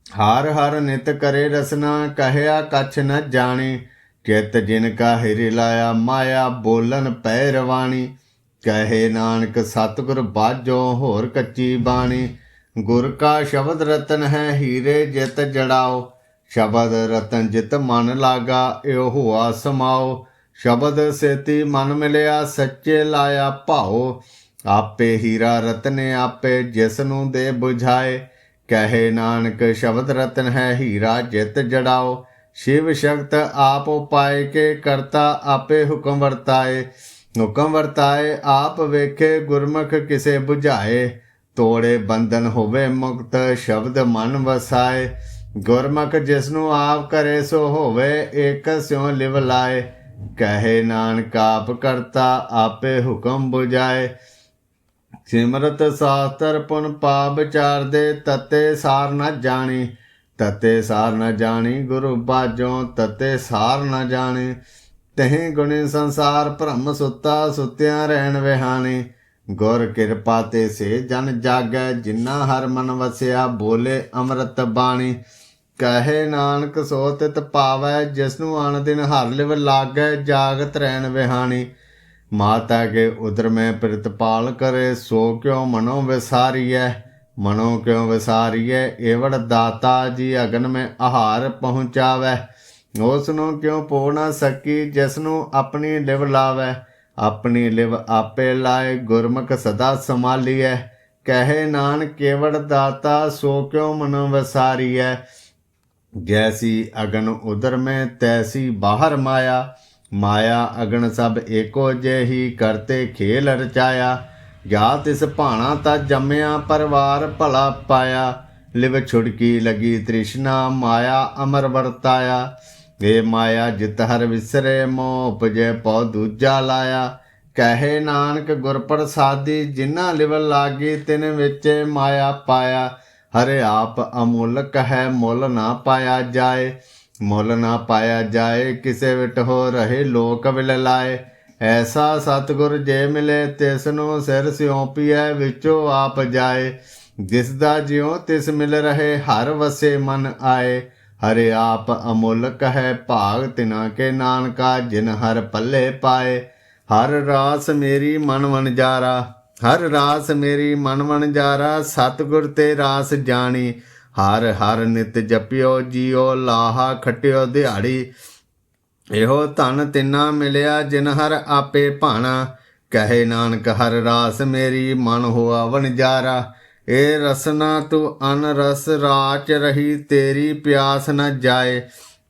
ਹਰ ਹਰ ਨਿਤ ਕਰੇ ਰਸਨਾ ਕਹਿਆ ਕਛ ਨ ਜਾਣੀ। ਚਿਤ ਜਿਨ ਕਾ ਹਿਰਿ ਲਾਇਆ ਮਾਇਆ ਬੋਲਨ ਪੈ ਰਵਾਣੀ। ਕਹੇ ਨਾਨਕ ਸਤਿਗੁਰ ਬਾਝੋਂ ਹੋਰ ਕੱਚੀ ਬਾਣੀ। ਗੁਰ ਕਾ ਸ਼ਬਦ ਰਤਨ ਹੈ ਹੀਰੇ ਜਿਤ ਜੜਾਓ। ਸ਼ਬਦ ਰਤਨ ਜਿਤ ਮਨ ਲਾਗਾ ਏਉ ਹੁਆ ਸਮਾਓ। ਸ਼ਬਦ ਸੇਤੀ ਮਨ ਮਿਲਿਆ ਸੱਚੇ ਲਾਇਆ ਭਾਓ। ਆਪੇ ਹੀਰਾ ਰਤਨੇ ਆਪੇ ਜਿਸ ਨੂੰ ਦੇ ਬੁਝਾਏ। ਕਹੇ ਨਾਨਕ ਸ਼ਬਦ ਰਤਨ ਹੈ ਹੀਰਾ ਜਿਤ ਜੜਾਓ। ਸ਼ਿਵ ਸ਼ਕਤ ਆਪ ਉਪਾਏ ਕੇ ਕਰਤਾ ਆਪੇ ਹੁਕਮ ਵਰਤਾਏ। ਹੁਕਮ ਵਰਤਾਏ ਆਪ ਵੇਖੇ ਗੁਰਮੁਖ ਕਿਸੇ ਬੁਝਾਏ। ਤੋੜੇ ਬੰਧਨ ਹੋਵੇ ਮੁਕਤ ਸ਼ਬਦ ਮਨ ਵਸਾਏ। ਗੁਰਮੁਖ ਜਿਸਨੂੰ ਆਪ ਕਰੇ ਸੋ ਹੋਵੇ ਏਕ ਸਿਉ ਲਿਵ ਲਾਏ। ਕਹੇ ਨਾਨਕ ਆਪ ਕਰਤਾ ਆਪੇ ਹੁਕਮ ਬੁਝਾਏ। ਸਿਮਰਤ ਸਾਸਤਰ ਪੁਨ ਪਾਪ ਵਿਚਾਰਦੇ ਤਤੇ ਸਾਰ ਨ ਜਾਣੀ। ਤਤੇ ਸਾਰ ਨ ਜਾਣੀ ਗੁਰੂ ਬਾਝੋਂ ਤਤੇ ਸਾਰ ਨ ਜਾਣੀ। ਤਹੀਂ ਗੁਣੀ ਸੰਸਾਰ ਭਰਮ ਸੁੱਤਾ ਸੁੱਤਿਆਂ ਰਹਿਣ ਵਿਹਾਣੀ। ਗੁਰ ਕਿਰਪਾ ਤੇ ਸੇ ਜਨ ਜਾਗੈ ਜਿਨਾ ਹਰ ਮਨ ਵਸਿਆ ਬੋਲੇ ਅੰਮ੍ਰਿਤ ਬਾਣੀ। ਕਹੇ ਨਾਨਕ ਸੋ ਤਿਤ ਪਾਵੈ ਜਿਸਨੂੰ ਅਨ ਦਿਨ ਹਰ ਲਿਵ ਲਾਗੈ ਜਾਗਤ ਰਹਿਣ ਵਿਹਾਣੀ। ਮਾਤਾ ਕੇ ਉਦਰ ਮੈਂ ਪ੍ਰਿਤਪਾਲ ਕਰੇ ਸੋ ਕਿਉ ਮਨੋ ਵਿਸਾਰੀਐ। ਮਨੋ ਕਿਉ ਵਿਸਾਰੀਐ ਏਵੜ ਦਾਤਾ ਜੀ ਅਗਨ ਮੈਂ ਆਹਾਰ ਪਹੁੰਚਾਵੈ। ਉਸ ਨੂੰ ਕਿਉ ਪੋ ਨਾ ਸਕੀ ਜਿਸ ਨੂੰ ਆਪਣੀ ਲਿਵ ਲਾਵੈ। ਆਪਣੀ ਲਿਵ ਆਪੇ ਲਾਏ ਗੁਰਮੁਖ ਸਦਾ ਸੰਭਾਲੀਐ। ਕਹੇ ਨਾਨਕ ਕੇਵੜ ਦਾਤਾ ਸੋ ਕਿਉ ਮਨੋ ਵਿਸਾਰੀਐ। ਜੈਸੀ ਅਗਨ ਉਦਰ ਮੈਂ ਤੈਸੀ ਬਾਹਰ ਮਾਇਆ। ਮਾਇਆ ਅਗਨ ਸਭ ਏਕੋ ਜਿਹੀ ਕਰਤੇ ਖੇਲ ਰਚਾਇਆ। ਜਾ ਤਿਸ ਭਾਣਾ ਤਾਂ ਜੰਮਿਆ ਪਰਿਵਾਰ ਭਲਾ ਪਾਇਆ। ਲਿਵ ਛੁੜਕੀ ਲਗੀ ਤ੍ਰਿਸ਼ਨਾ ਮਾਇਆ ਅਮਰ ਵਰਤਾਇਆ। ਏ ਮਾਇਆ ਜਿਤ ਹਰ ਵਿਸਰੇ ਮੋਹ ਉਪਜੈ ਪਉ ਦੂਜਾ ਲਾਇਆ। ਕਹੇ ਨਾਨਕ ਗੁਰ ਪ੍ਰਸਾਦੀ ਜਿਨਾ ਲਿਵ ਲਾਗੀ ਤਿਨ ਵਿੱਚ ਮਾਇਆ ਪਾਇਆ। ਹਰਿ ਆਪ ਅਮੁੱਲਕ ਹੈ ਮੁੱਲ ਨਾ ਪਾਇਆ ਜਾਏ। ਮੁੱਲ ਨਾ ਪਾਇਆ ਜਾਏ ਕਿਸੇ ਵਿਟ ਹੋ ਰਹੇ ਲੋਕ ਵਿਲ ਲਾਏ। ਐਸਾ ਸਤਿਗੁਰ ਜੇ ਮਿਲੇ ਤਿਸ ਨੂੰ ਸਿਰ ਸਿਉਂਪੀਐ ਵਿੱਚੋਂ ਆਪ ਜਾਏ। ਜਿਸ ਦਾ ਜਿਉ ਤਿਸ ਮਿਲ ਰਹੇ ਹਰ ਵਸੇ ਮਨ ਆਏ। ਹਰਿ ਆਪ ਅਮੁੱਲਕ ਹੈ ਭਾਗ ਤਿਨਾ ਕੇ ਨਾਨਕਾ ਜਿਨ ਹਰ ਪੱਲੇ ਪਾਏ। ਹਰ ਰਾਸ ਮੇਰੀ ਮਨ ਵਣਜਾਰਾ। ਹਰ ਰਾਸ ਮੇਰੀ ਮਨ ਵਣਜਾਰਾ ਸਤਿਗੁਰ ਤੇ ਰਾਸ ਜਾਣੀ। ਹਰ ਹਰ ਨਿਤ ਜਪਿਓ ਜੀਓ ਲਾਹਾ ਖਟਿਓ ਦਿਹਾੜੀ। ਇਹੋ ਧਨ ਤਿੰਨਾ ਮਿਲਿਆ ਜਿਨ ਹਰ ਆਪੇ ਭਾਣਾ। ਕਹੇ ਨਾਨਕ ਹਰ ਰਾਸ ਮੇਰੀ ਮਨ ਹੋਆ ਵਣਜਾਰਾ। ਇਹ ਰਸਨਾ ਤੂੰ ਅਨ ਰਸ ਰਾਚ ਰਹੀ ਤੇਰੀ ਪਿਆਸ ਨ ਜਾਏ।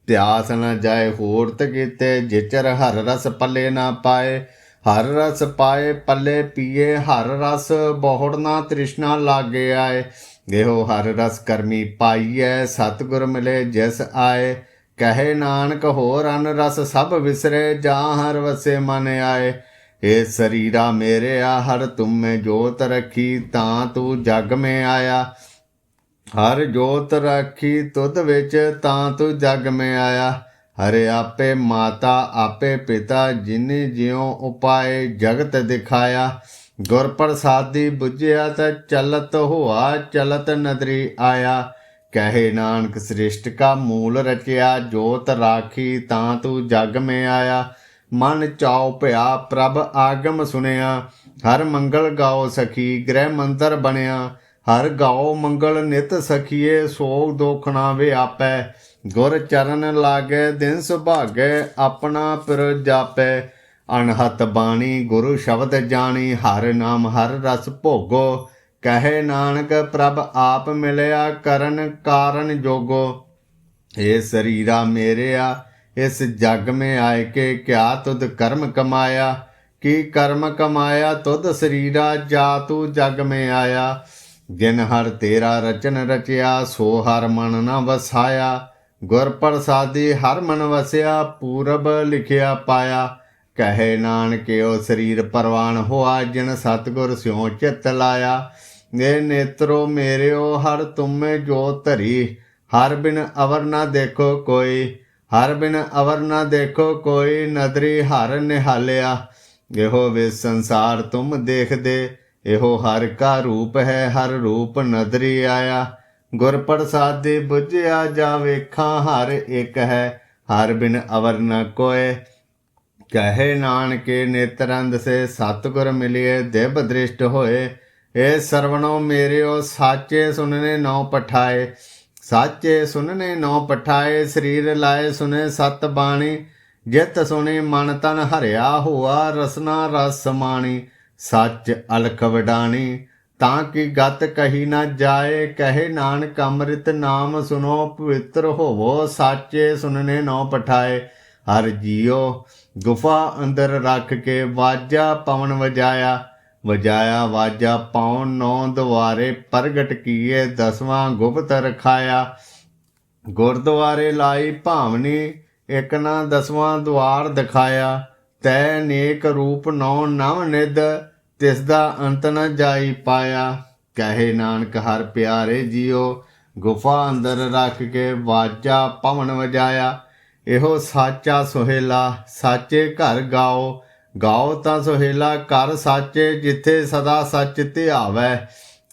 ਪਿਆਸ ਨ ਜਾਏ ਹੋਰਤ ਕੀਤੇ ਜਿਚਰ ਹਰ ਰਸ ਪੱਲੇ ਨਾ ਪਾਏ। ਹਰ ਰਸ ਪਾਏ ਪੱਲੇ ਪੀਏ ਹਰ ਰਸ ਬਹੁੜ ਨਾ ਤ੍ਰਿਸ਼ਨਾ ਲਾਗੇ ਆਏ। ਇਹੋ ਹਰ ਰਸ ਕਰਮੀ ਪਾਈਐ ਸਤਿਗੁਰ ਮਿਲੇ ਜਿਸ ਆਏ। ਕਹੇ ਨਾਨਕ ਹੋਰ ਅਨ ਰਸ ਸਭ ਵਿਸਰੇ ਜਾਂ ਹਰ ਵਸੇ ਮਨ ਆਏ। ਇਹ ਸਰੀਰਾ ਮੇਰਿਆ ਹਰ ਤੁਮੇ ਜੋਤ ਰੱਖੀ ਤਾਂ ਤੂੰ ਜਗ ਮੈਂ ਆਇਆ। ਹਰ ਜੋਤ ਰੱਖੀ ਤੁਧ ਵਿੱਚ ਤਾਂ ਤੂੰ ਜਗ ਮੈਂ ਆਇਆ। ਹਰੇ ਆਪੇ ਮਾਤਾ ਆਪੇ ਪਿਤਾ ਜਿਨੇ ਜਿਉ ਉਪਾਏ ਜਗਤ ਦਿਖਾਇਆ। ਗੁਰ ਪ੍ਰਸਾਦੀ ਬੁਝਿਆ ਤਾਂ ਚਲਤ ਹੋਆ ਚਲਤ ਨਦਰੀ ਆਇਆ। ਕਹੇ ਨਾਨਕ ਸ੍ਰਿਸ਼ਟ ਕਾ ਮੂਲ ਰਚਿਆ ਜੋਤ ਰਾਖੀ ਤਾਂ ਤੂੰ ਜਗ ਮੈਂ ਆਇਆ। ਮਨ ਚਾਉ ਭਇਆ ਪ੍ਰਭ ਆਗਮ ਸੁਣਿਆ ਹਰ ਮੰਗਲ ਗਾਓ ਸਖੀ ਗ੍ਰਹਿ ਮੰਦਰ ਬਣਿਆ। ਹਰ ਗਾਓ ਮੰਗਲ ਨਿਤ ਸਖੀਏ ਸੋਗ ਦੁਖ ਨਾ ਵਿਆਪੈ। ਗੁਰ ਚਰਨ ਲਾਗੈ ਦਿਨ ਸੁਭਾਗੈ ਆਪਣਾ ਪਿਰ ਜਾਪੈ। ਅਣਹਤ ਬਾਣੀ ਗੁਰੂ ਸ਼ਬਦ ਜਾਣੀ ਹਰ ਨਾਮ ਹਰ ਰਸ ਭੋਗੋ। ਕਹੇ ਨਾਨਕ ਪ੍ਰਭ ਆਪ ਮਿਲਿਆ ਕਰਨ ਕਾਰਨ ਜੋਗੋ। ਇਹ ਸਰੀਰਾ ਮੇਰਿਆ इस जग में आए के क्या तुद कर्म कमाया। कि कर्म कमाया तुद शरीरा जा तू जग में आया। जिन हर तेरा रचन रचिया सो हर मन न वसाया। गुर प्रसादी हर मन वसिया पूरब लिखिया पाया। कहे नानक ओ शरीर परवान होआ जिन सतगुर स्यों चित लाया। ये नेत्रो मेरेओ हर तुम जो धरी हर बिन अवर न देखो कोई। हर बिन अवर न देखो कोई नदरी हर निहालिया। एहो वे संसार तुम देख दे एहो हर का रूप है हर रूप नदरी आया। गुर प्रसादी बुझिया जा वेखा हर एक है हर बिन अवर न कोय। कहे नानके नेत्रंद से सतगुर मिलिए दिव दृष्ट होए। ए सरवणों मेरेओ साचे सुनने नौ पठाए। साचे सुनने नौ पठाए शरीर लाए सुने सत बाणी। जित सुने मन तन हरिया हुआ रसना रस समाणी। सच अलख वडाणी ताकि गत कही न जाए। कहे नानक अमृत नाम सुनो पवित्र होवो। साचे सुनने नौ पठाए हर जियो गुफा अंदर रख के वाजा पवन वजाया। वजाया वाजा पाउन नौ द्वारे प्रगट किए 10वां गुप्त रखाया। गुरद्वारे लाई भावनी एक ना 10वां द्वार दिखाया। तै नेक रूप नौ नव निध तिसदा अंत न जाई पाया। कहे नानक हर प्यारे जियो गुफा अंदर रख के वाजा पवन वजाया। एहो साचा सुहेला साचे घर गाओ। गाओ तां सुहेला कर साचे जिथे सदा सच ध्यावै।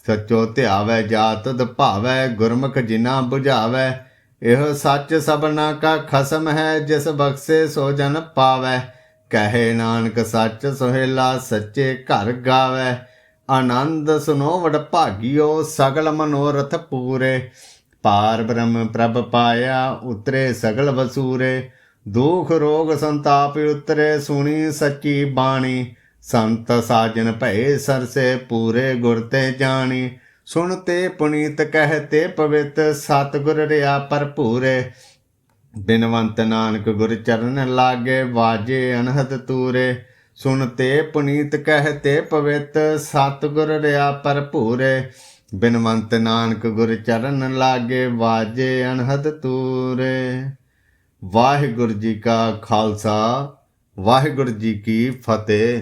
सचो ध्यावै जा तुध भावै गुरमुख जिना बुझावै। एह सच सबना का खसम है जिस बख्शे सो जन पावै। कहे नानक सच सुहेला सच्चे घर गावै। आनंद सुनो वड भागियो सगल मनोरथ पूरे। पार ब्रह्म प्रभ पाया उतरे सगल वसूरे। दुख रोग संताप उतरे सुनी सच्ची बाणी। संत साजन भये सरसे पूरे गुर ते जानी। सुनते पुनीत कहते पवित सतगुर रिया भरपूरे। बिनवंत नानक गुर चरण लागे वाजे अनहद तूरे। सुनते पुनीत कहते पवित सतगुर रिया भरपूरे। बिनवंत नानक गुर चरण लागे वाजे अनहद तूरे। ਵਾਹਿਗੁਰੂ ਜੀ ਕਾ ਖਾਲਸਾ ਵਾਹਿਗੁਰੂ ਜੀ ਕੀ ਫਤਿਹ।